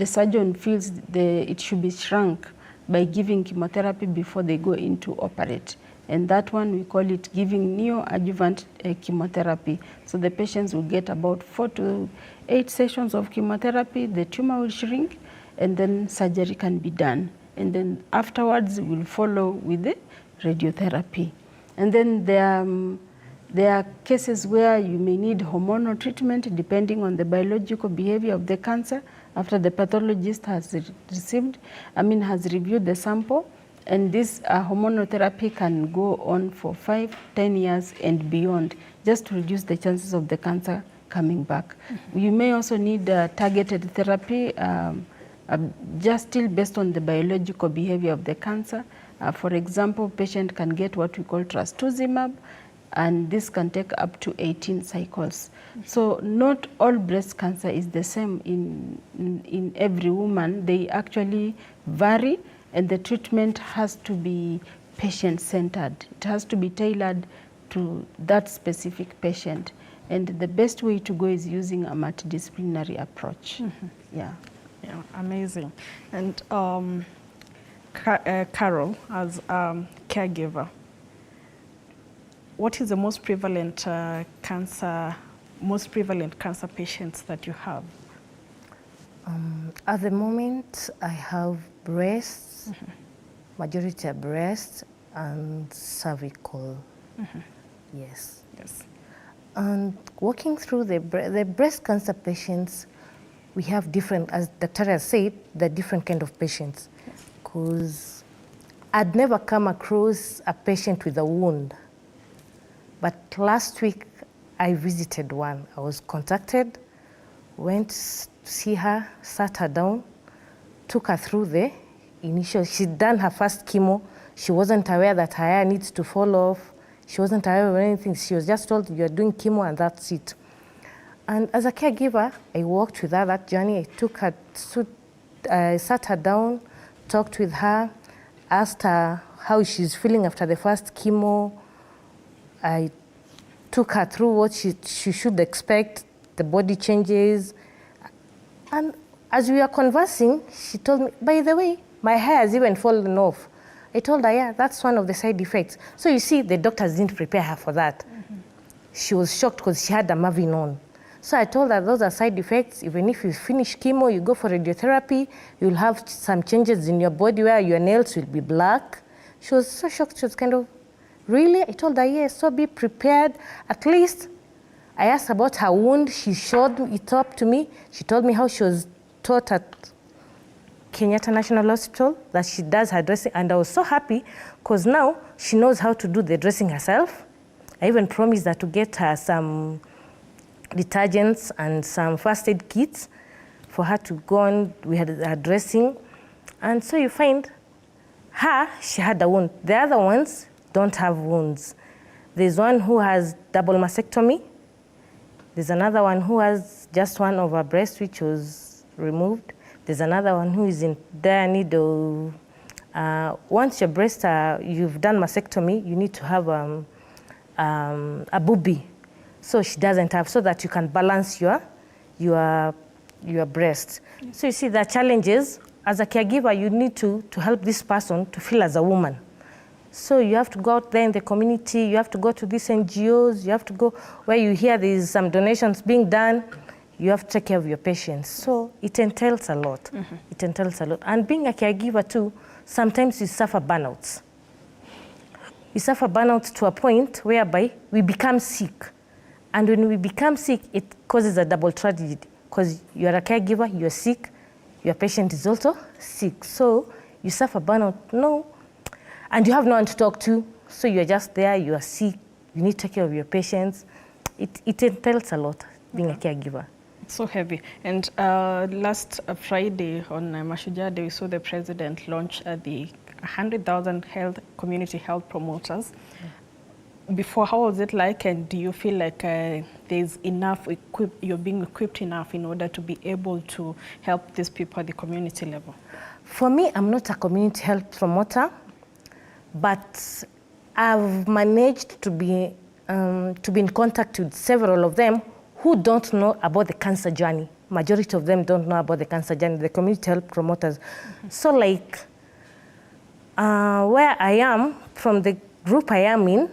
surgeon feels it should be shrunk by giving chemotherapy before they go into operate. And that one, we call it giving neoadjuvant chemotherapy. So the patients will get about 4 to 8 sessions of chemotherapy, the tumor will shrink, and then surgery can be done. And then afterwards, we'll follow with the radiotherapy. And then there are cases where you may need hormonal treatment depending on the biological behavior of the cancer after the pathologist has reviewed the sample. And this hormonal therapy can go on for 5, 10 years and beyond, just to reduce the chances of the cancer coming back. Mm-hmm. You may also need targeted therapy, just still based on the biological behavior of the cancer. For example, patient can get what we call trastuzumab, and this can take up to 18 cycles. Mm-hmm. So not all breast cancer is the same in every woman. They actually vary, and the treatment has to be patient-centered. It has to be tailored to that specific patient. And the best way to go is using a multidisciplinary approach. Mm-hmm. Yeah, amazing. And Carol, as caregiver, what is the most prevalent cancer patients that you have? At the moment, I have breasts, mm-hmm. majority are breast and cervical. Mm-hmm. Yes. And walking through the breast cancer patients, we have different, as Dr. has said, the different kind of patients. Because I'd never come across a patient with a wound. But last week, I visited one. I was contacted, went to see her, sat her down, took her through the initial. She'd done her first chemo. She wasn't aware that her hair needs to fall off. She wasn't aware of anything. She was just told, you're doing chemo and that's it. And as a caregiver, I walked with her that journey. I took her, sat her down, talked with her, asked her how she's feeling after the first chemo. I took her through what she should expect, the body changes. And as we were conversing, she told me, by the way, my hair has even fallen off. I told her, yeah, that's one of the side effects. So you see, the doctors didn't prepare her for that. She was shocked because she had a Marvin on. So I told her those are side effects. Even if you finish chemo, you go for radiotherapy, you'll have some changes in your body where your nails will be black. She was so shocked. She was kind of, really? I told her, yes, so be prepared. At least I asked about her wound. She showed it up to me. She told me how she was taught at Kenyatta National Hospital that she does her dressing. And I was so happy because now she knows how to do the dressing herself. I even promised her to get her some detergents and some first aid kits for her to go on. We had her dressing. And so you find her, she had a wound. The other ones don't have wounds. There's one who has double mastectomy. There's another one who has just one of her breast, which was removed. There's another one who is in dire need of, once your breast, you've done mastectomy, you need to have a boobie. So she doesn't have, so that you can balance your breast. Yes. So you see, the challenges, as a caregiver, you need to help this person to feel as a woman. So you have to go out there in the community, you have to go to these NGOs, you have to go where you hear there's some donations being done, you have to take care of your patients. So it entails a lot. Mm-hmm. It entails a lot. And being a caregiver too, sometimes you suffer burnouts. You suffer burnouts to a point whereby we become sick. And when we become sick, it causes a double tragedy because you're a caregiver, you're sick, your patient is also sick. So you suffer burnout, no, and you have no one to talk to. So you're just there, you are sick, you need to take care of your patients. It entails a lot, being a caregiver. It's so heavy. And last Friday on Mashujaa Day, we saw the president launch the 100,000 community health promoters. Before, how was it like, and do you feel like there's enough, you're being equipped enough in order to be able to help these people at the community level? For me, I'm not a community health promoter, but I've managed to be in contact with several of them who don't know about the cancer journey. Majority of them don't know about the cancer journey, the community health promoters. Mm-hmm. So like where I am, from the group I am in,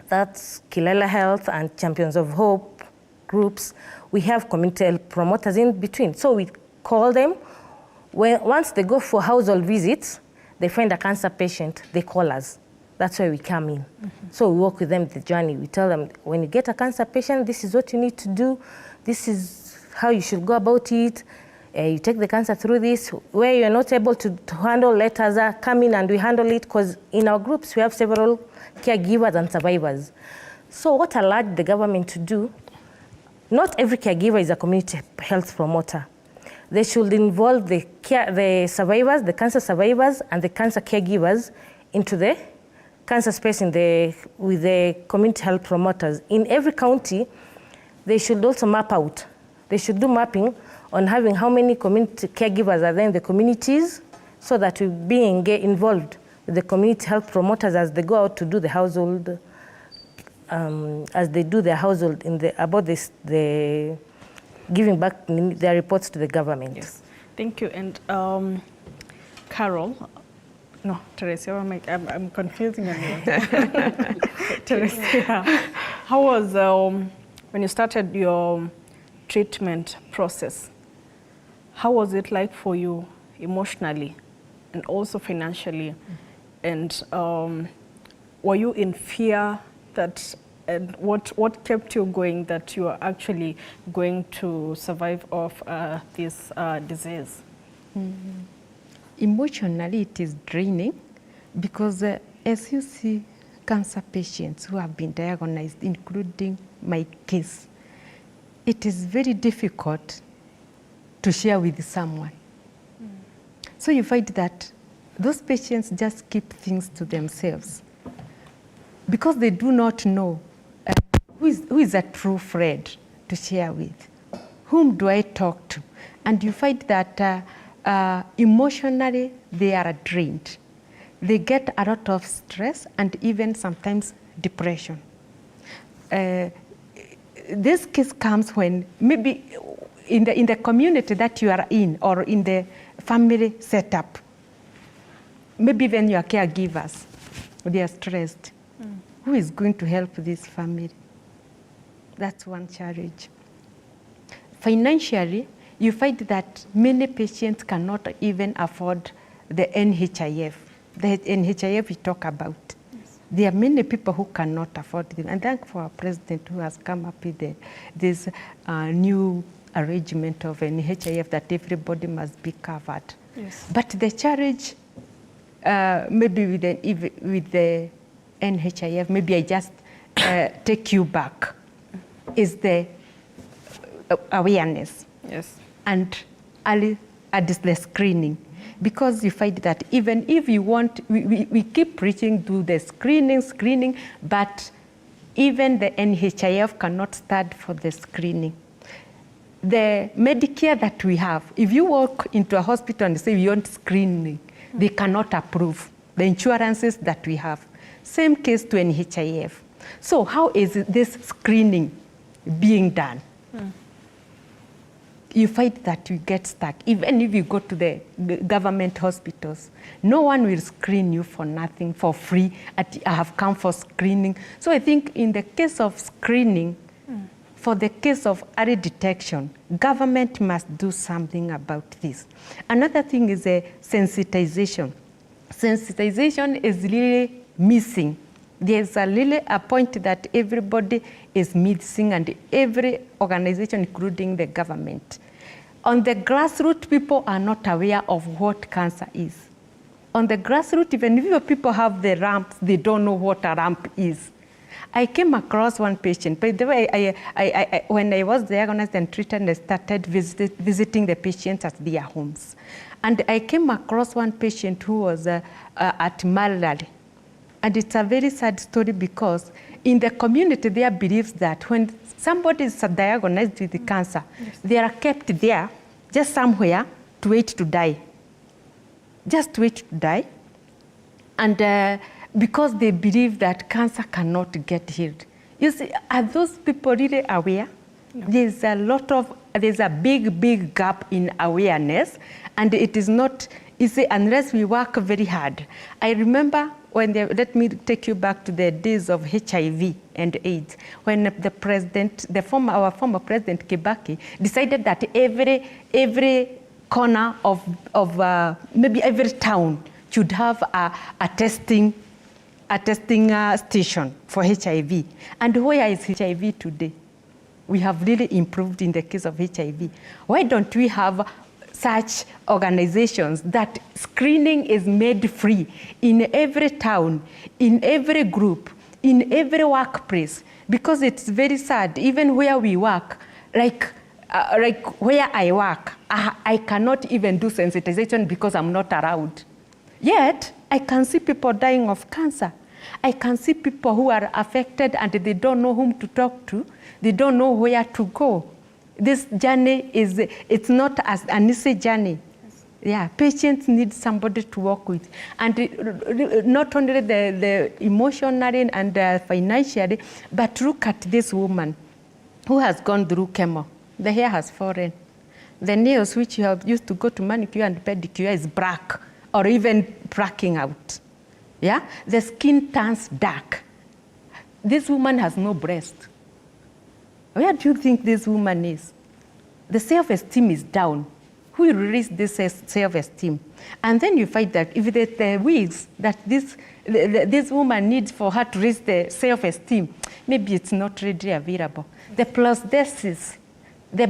that's Kilela Health and Champions of Hope groups, we have community health promoters in between. So we call them. Once they go for household visits, they find a cancer patient, they call us. That's where we come in. Mm-hmm. So we work with them the journey. We tell them, when you get a cancer patient, this is what you need to do. This is how you should go about it. You take the cancer through this. Where you're not able to handle, let us come in and we handle it, because in our groups we have several caregivers and survivors. So what I urge the government to do, not every caregiver is a community health promoter. They should involve the survivors, the cancer survivors and the cancer caregivers into the cancer space with the community health promoters. In every county, they should also map out. They should do mapping on having how many community caregivers are there in the communities, so that we're being involved with the community health promoters as they go out to do the household, as they do their household about the giving back their reports to the government. Yes, thank you. And Carol, no, Teresa, I'm confusing you. Teresa, how was, when you started your treatment process, how was it like for you emotionally and also financially? And were you in fear that, and what kept you going, that you are actually going to survive off this disease? Emotionally, it is draining, because as you see cancer patients who have been diagnosed, including my case, it is very difficult to share with someone. So you find that those patients just keep things to themselves because they do not know who is a true friend to share with. Whom do I talk to? And you find that emotionally they are drained. They get a lot of stress and even sometimes depression. This case comes when maybe in the community that you are in or in the family setup, maybe even your caregivers, they are stressed. Who is going to help this family? That's one challenge. Financially, you find that many patients cannot even afford the NHIF. The NHIF we talk about. Yes. There are many people who cannot afford them. And thank for our president who has come up with this new arrangement of NHIF that everybody must be covered. Yes. But the challenge, maybe with the NHIF, maybe I just take you back, is the awareness. Yes. And early the screening. Because you find that even if you want, we keep preaching to the screening, but even the NHIF cannot stand for the screening. The Medicare that we have, if you walk into a hospital and say you want screening, they cannot approve the insurances that we have. Same case to NHIF. So how is this screening being done? You find that you get stuck. Even if you go to the government hospitals, no one will screen you for nothing, for free. I have come for screening. So I think in the case of screening, for the case of early detection, government must do something about this. Another thing is sensitization. Sensitization is really missing. There's a point that everybody is missing, and every organization, including the government. On the grassroots, people are not aware of what cancer is. On the grassroots, even if people have the ramps, they don't know what a ramp is. I came across one patient. By the way, when I was diagnosed and treated, I started visiting the patients at their homes. And I came across one patient who was at Malali. And it's a very sad story because in the community, there are beliefs that when somebody is diagnosed with the cancer, they are kept there just somewhere to wait to die. Just wait to die. And because they believe that cancer cannot get healed. You see, are those people really aware? No. There's a big gap in awareness, and it is not easy unless we work very hard. I remember let me take you back to the days of HIV and AIDS, when our former president Kibaki decided that every corner of maybe every town should have a testing station for HIV. And where is HIV today? We have really improved in the case of HIV. Why don't we have such organizations that screening is made free in every town, in every group, in every workplace? Because it's very sad, even where we work, like where I work, I cannot even do sensitization because I'm not around. Yet, I can see people dying of cancer. I can see people who are affected and they don't know whom to talk to. They don't know where to go. This journey it's not as an easy journey. Yes. Yeah, patients need somebody to work with. And not only the emotionally and financially, but look at this woman who has gone through chemo. The hair has fallen. The nails which you have used to go to manicure and pedicure is black or even blacking out. Yeah, the skin turns dark. This woman has no breast. Where do you think this woman is? The self-esteem is down. Who will release this self-esteem? And then you find that if the wigs that this woman needs for her to raise the self-esteem, maybe it's not readily available. The prosthesis, the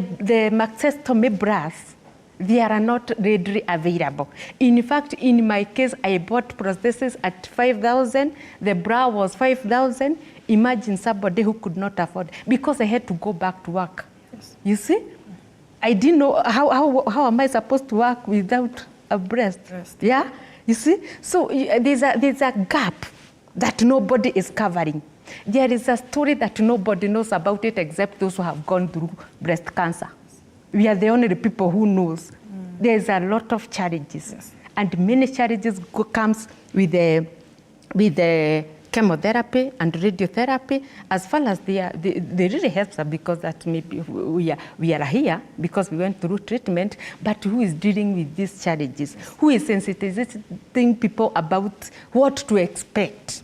mastectomy brass, they are not readily available. In fact, in my case, I bought prosthesis at 5,000. The bra was 5,000. Imagine somebody who could not afford, because I had to go back to work. Yes. You see? I didn't know how am I supposed to work without a breast. Yeah? You see? So there's a gap that nobody is covering. There is a story that nobody knows about it except those who have gone through breast cancer. We are the only people who knows. There's a lot of challenges. Yes. And many challenges comes with the chemotherapy and radiotherapy. As far as they really helps us, because that maybe we are here because we went through treatment, but who is dealing with these challenges? Who is sensitizing people about what to expect?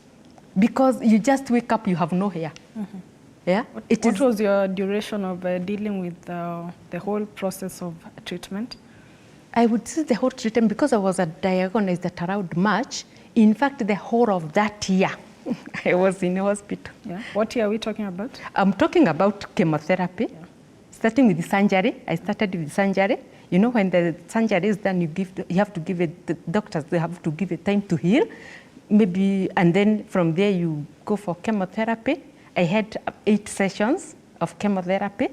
Because you just wake up, you have no hair. Mm-hmm. Yeah? What was your duration of dealing with the whole process of treatment? I would say the whole treatment, because I was diagnosed at around March. In fact, the whole of that year, I was in hospital. Yeah. What year are we talking about? I'm talking about chemotherapy. Yeah. Starting with the surgery. I started with surgery. You know, when the surgery is done, you have to give it, the doctors, they have to give it time to heal. Maybe, and then from there you go for chemotherapy. I had 8 sessions of chemotherapy.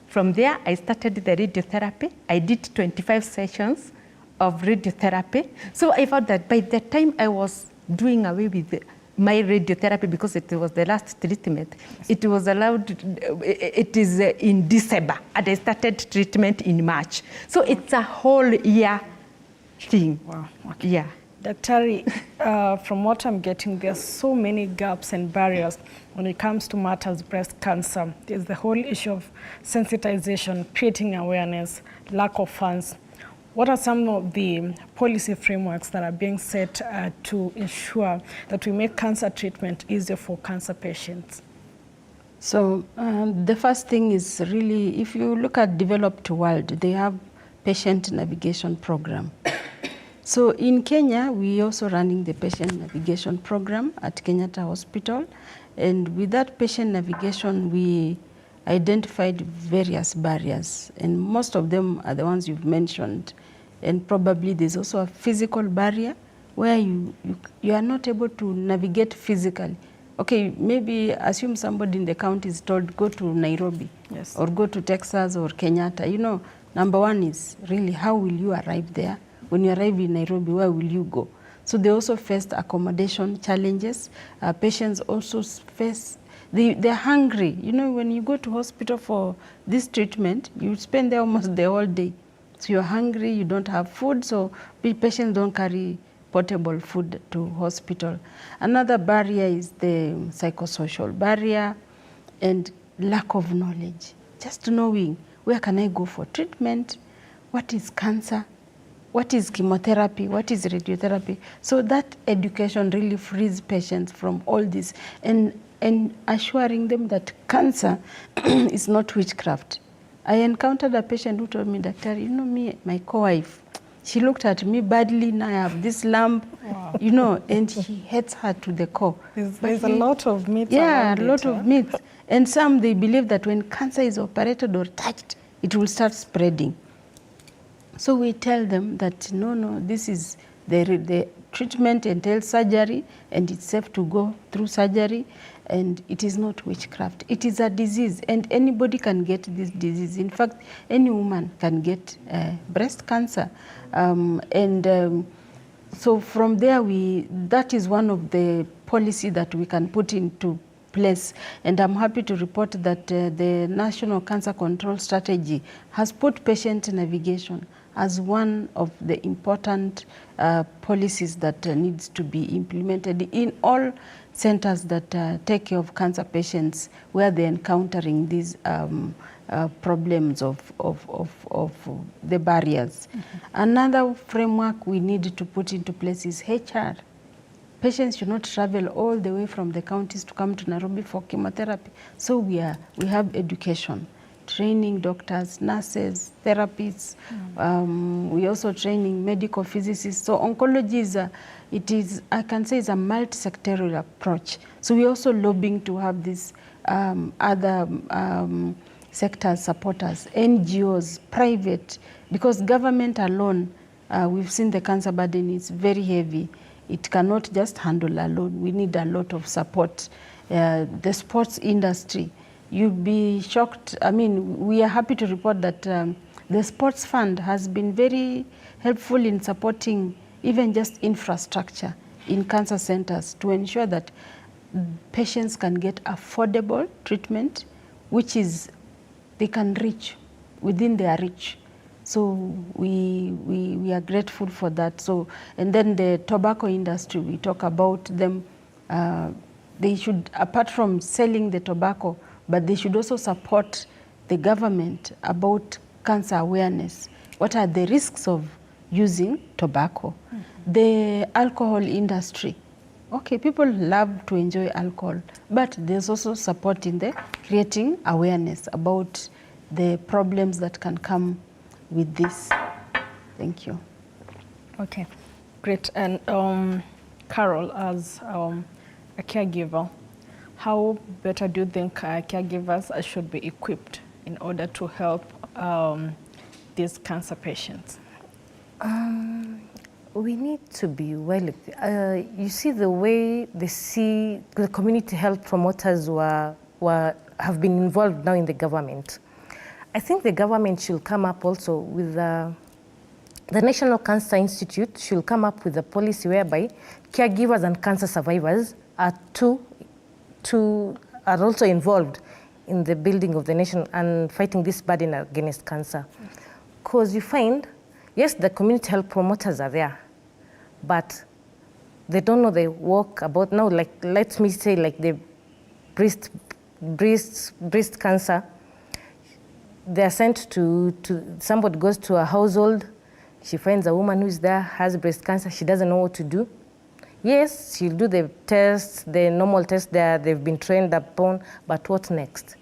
From there, I started the radiotherapy. I did 25 sessions of radiotherapy. So I found that by the time I was doing away with my radiotherapy, because it was the last treatment, it was allowed, it is in December, and I started treatment in March. So it's a whole year thing. Wow. Okay. Yeah. Daktari, from what I'm getting, there's so many gaps and barriers when it comes to matters breast cancer. There's the whole issue of sensitization, creating awareness, lack of funds. What are some of the policy frameworks that are being set to ensure that we make cancer treatment easier for cancer patients? So the first thing is really, if you look at developed world, they have patient navigation program. So in Kenya, we also running the patient navigation program at Kenyatta Hospital. And with that patient navigation, we identified various barriers. And most of them are the ones you've mentioned. And probably there's also a physical barrier where you are not able to navigate physically. Okay, maybe assume somebody in the county is told, go to Nairobi, yes, or go to Texas or Kenyatta. You know, number one is really, how will you arrive there? When you arrive in Nairobi, where will you go? So they also faced accommodation challenges. Patients also face, they're hungry. You know, when you go to hospital for this treatment, you spend there almost the whole day. So you're hungry, you don't have food, so patients don't carry portable food to hospital. Another barrier is the psychosocial barrier and lack of knowledge. Just knowing, where can I go for treatment? What is cancer? What is chemotherapy? What is radiotherapy? So that education really frees patients from all this and assuring them that cancer is not witchcraft. I encountered a patient who told me, Doctor, you know me, my co-wife, she looked at me badly, now I have this lump, wow, you know, and he hates her to the core. There's a lot of myths. Yeah, a lot of myths. And some, they believe that when cancer is operated or touched, it will start spreading. So we tell them that, no, this is the treatment entails surgery, and it's safe to go through surgery, and it is not witchcraft. It is a disease, and anybody can get this disease. In fact, any woman can get breast cancer. So from there, that is one of the policy that we can put into place. And I'm happy to report that the National Cancer Control Strategy has put patient navigation as one of the important policies that needs to be implemented in all centers that take care of cancer patients where they're encountering these problems of the barriers. Mm-hmm. Another framework we need to put into place is HR. Patients should not travel all the way from the counties to come to Nairobi for chemotherapy. So we have education, training doctors, nurses, therapists. We also training medical physicists. So oncology I can say, is a multi-sectorial approach. So we're also lobbying to have this other sectors support us, NGOs, private, because government alone, we've seen the cancer burden is very heavy. It cannot just handle alone. We need a lot of support. The sports industry, you'd be shocked. I mean, we are happy to report that the sports fund has been very helpful in supporting even just infrastructure in cancer centers to ensure that patients can get affordable treatment, which is they can reach within their reach. So we are grateful for that. So, and then the tobacco industry, we talk about them. They should, apart from selling the tobacco, but they should also support the government about cancer awareness. What are the risks of using tobacco? The alcohol industry. Okay, people love to enjoy alcohol, but there's also support in the creating awareness about the problems that can come with this. Thank you. Okay, great. And Carol, as a caregiver, how better do you think caregivers should be equipped in order to help these cancer patients? We need to be well. You see the way they see the community health promoters have been involved now in the government. I think the government should come up also with the National Cancer Institute should come up with a policy whereby caregivers and cancer survivors are also involved in the building of the nation and fighting this burden against cancer. Because you find, yes, the community health promoters are there, but they don't know the work about now, like, let me say, like the breast cancer. They're sent to somebody goes to a household, she finds a woman who's there, has breast cancer, she doesn't know what to do. Yes, she'll do the tests, the normal tests they've been trained upon, but what next?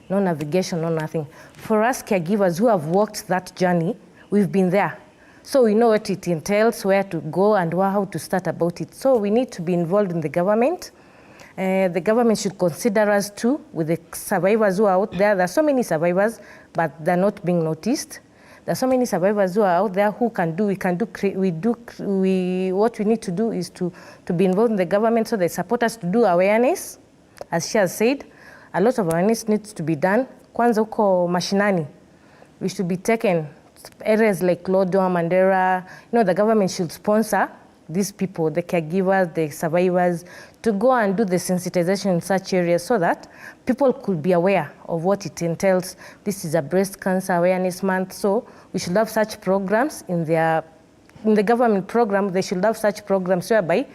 No navigation, no nothing. For us caregivers who have walked that journey, we've been there. So we know what it entails, where to go and how to start about it. So we need to be involved in the government. The government should consider us too with the survivors who are out there. There are so many survivors, but they're not being noticed. There are so many survivors who are out there who can do, what we need to do is to be involved in the government so they support us to do awareness. As she has said, a lot of awareness needs to be done. Kwanza uko mashinani, we should be taken areas like Lodwar, Mandera. You know, the government should sponsor these people, the caregivers, the survivors, to go and do the sensitization in such areas so that people could be aware of what it entails. This is a breast cancer awareness month, so we should have such programs in the government program. They should have such programs whereby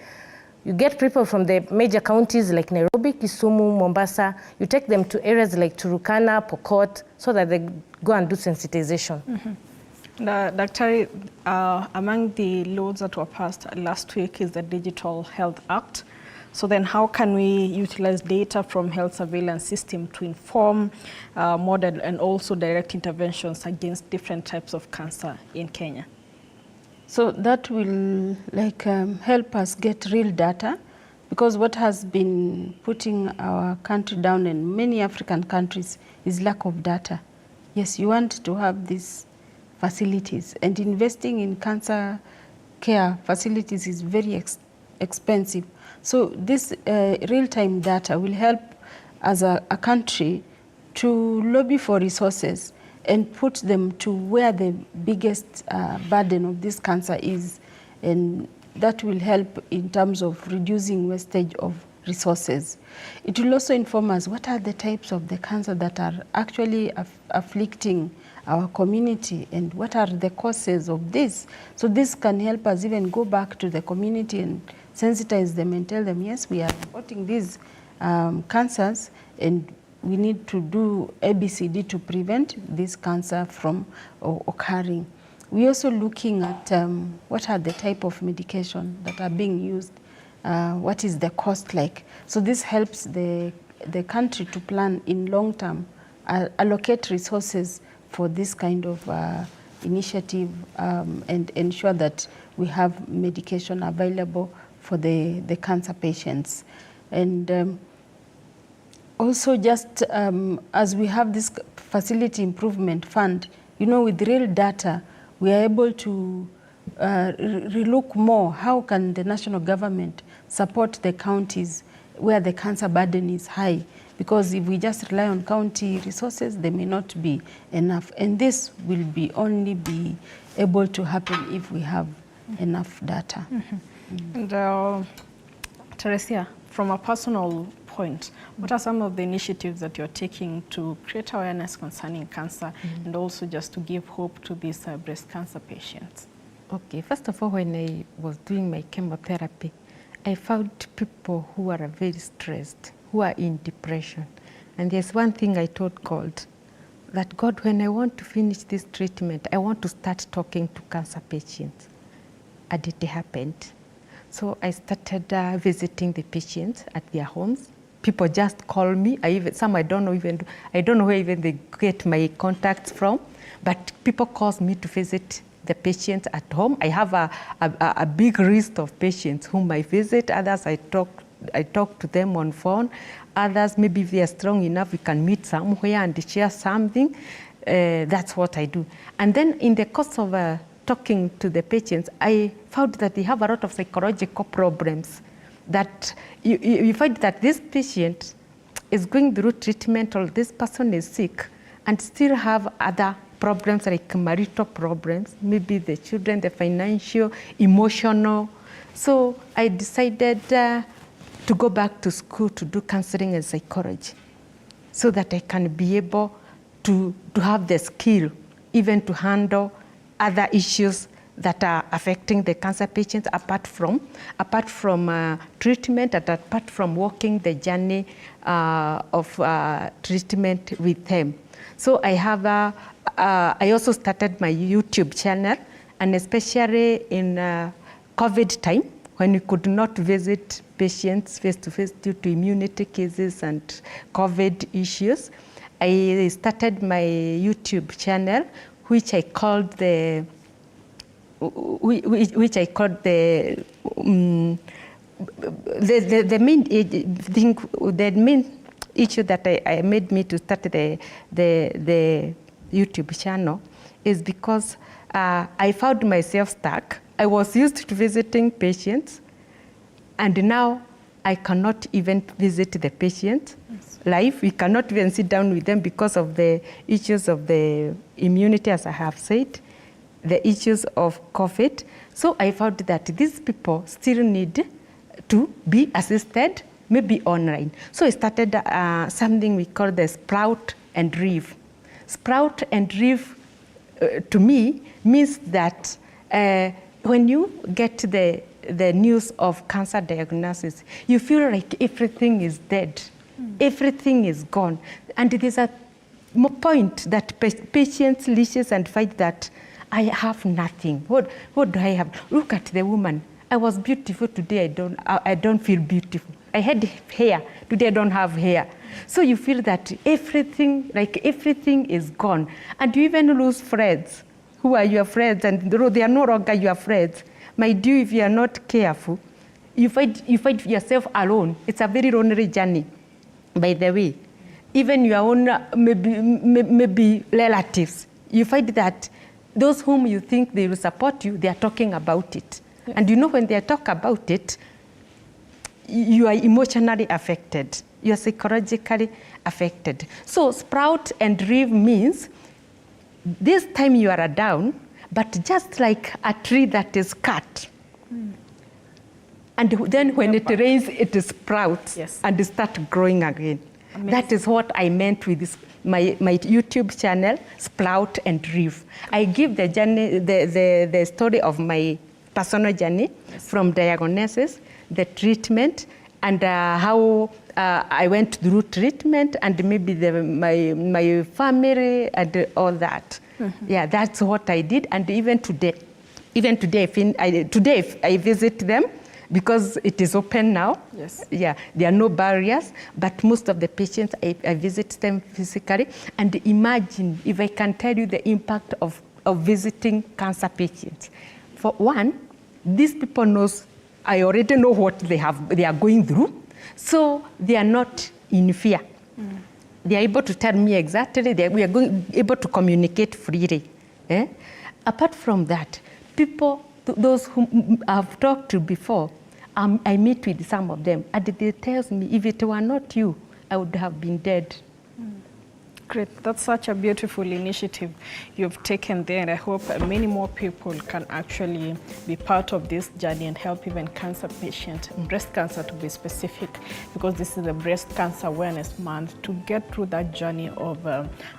you get people from the major counties like Nairobi, Kisumu, Mombasa, you take them to areas like Turukana, Pokot, so that they go and do sensitization. Dr. Among the laws that were passed last week is the Digital Health Act. So then how can we utilize data from health surveillance system to inform, model, and also direct interventions against different types of cancer in Kenya? So that will help us get real data, because what has been putting our country down and many African countries is lack of data. Yes, you want to have these facilities, and investing in cancer care facilities is very expensive. So this real-time data will help as a country to lobby for resources and put them to where the biggest burden of this cancer is, and that will help in terms of reducing wastage of resources. It will also inform us what are the types of the cancer that are actually afflicting our community and what are the causes of this. So this can help us even go back to the community and sensitize them and tell them, yes, we are reporting these cancers and we need to do ABCD to prevent this cancer from occurring. We're also looking at what are the type of medication that are being used, what is the cost like. So this helps the country to plan in long term, allocate resources for this kind of initiative and ensure that we have medication available for the cancer patients. And Also, just as we have this facility improvement fund, you know, with real data, we are able to relook more. How can the national government support the counties where the cancer burden is high? Because if we just rely on county resources, they may not be enough. And this will only be able to happen if we have enough data. And Teresia, from a personal point, what are some of the initiatives that you're taking to create awareness concerning cancer and also just to give hope to these breast cancer patients? Okay, first of all, when I was doing my chemotherapy, I found people who are very stressed, who are in depression. And there's one thing I told God, that God, when I want to finish this treatment, I want to start talking to cancer patients. And it happened. So I started visiting the patients at their homes. People just call me. Some I don't know where even they get my contacts from, but people call me to visit the patients at home. I have a big list of patients whom I visit. Others I talk to them on phone. Others, maybe if they are strong enough, we can meet somewhere and share something. That's what I do. And then in the course of talking to the patients, I found that they have a lot of psychological problems. That you find that this patient is going through treatment, or this person is sick, and still have other problems like marital problems, maybe the children, the financial, emotional. So I decided to go back to school to do counseling and psychology, so that I can be able to have the skill even to handle other issues that are affecting the cancer patients apart from treatment and apart from walking the journey of treatment with them. So I have I also started my YouTube channel, and especially in COVID time, when we could not visit patients face-to-face due to immunity cases and COVID issues, I started my YouTube channel, which I called the main issue that I made me to start the YouTube channel is because I found myself stuck. I was used to visiting patients, and now I cannot even visit the patient live. We cannot even sit down with them because of the issues of the immunity, as I have said, the issues of COVID. So I found that these people still need to be assisted, maybe online. So I started something we call the Sprout and Reeve. Sprout and Reeve, to me, means that when you get the news of cancer diagnosis, you feel like everything is dead. Everything is gone. And there's a point that patients reaches and find that I have nothing. What do I have? Look at the woman. I was beautiful today. I don't feel beautiful. I had hair. Today I don't have hair. So you feel that everything is gone. And you even lose friends who are your friends, and they are no longer your friends. My dear, if you are not careful, you find yourself alone. It's a very lonely journey, by the way. Even your own maybe relatives, you find that those whom you think they will support you, they are talking about it. Yes. And you know, when they talk about it, you are emotionally affected. You are psychologically affected. So Sprout and Reeve means this time you are down, but just like a tree that is cut. And then when it rains, it sprouts and start growing again. Amazing. That is what I meant with this, my YouTube channel, Sprout and Reeve. I give the journey, the story of my personal journey from diagnosis, the treatment, and how I went through treatment, and maybe my family and all that. Yeah, that's what I did. And even today I visit them, because it is open now. Yes. Yeah, there are no barriers, but most of the patients, I visit them physically. And imagine if I can tell you the impact of visiting cancer patients. For one, these people knows, I already know what they are going through, so they are not in fear. They are able to tell me exactly. We are able to communicate freely. Apart from that, people, those whom I've talked to before, I meet with some of them, and they tell me, if it were not you, I would have been dead. Great. That's such a beautiful initiative you've taken there, and I hope many more people can actually be part of this journey and help even cancer patients, breast cancer to be specific, because this is the Breast Cancer Awareness Month, to get through that journey of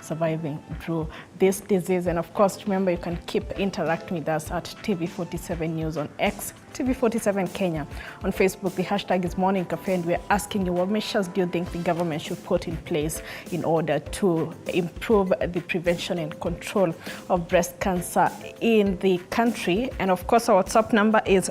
surviving through this disease. And of course, remember, you can keep interacting with us at TV47 News on X, TV47 Kenya. On Facebook, the hashtag is Morning Cafe, and we're asking you, what measures do you think the government should put in place in order to improve the prevention and control of breast cancer in the country? And of course, our WhatsApp number is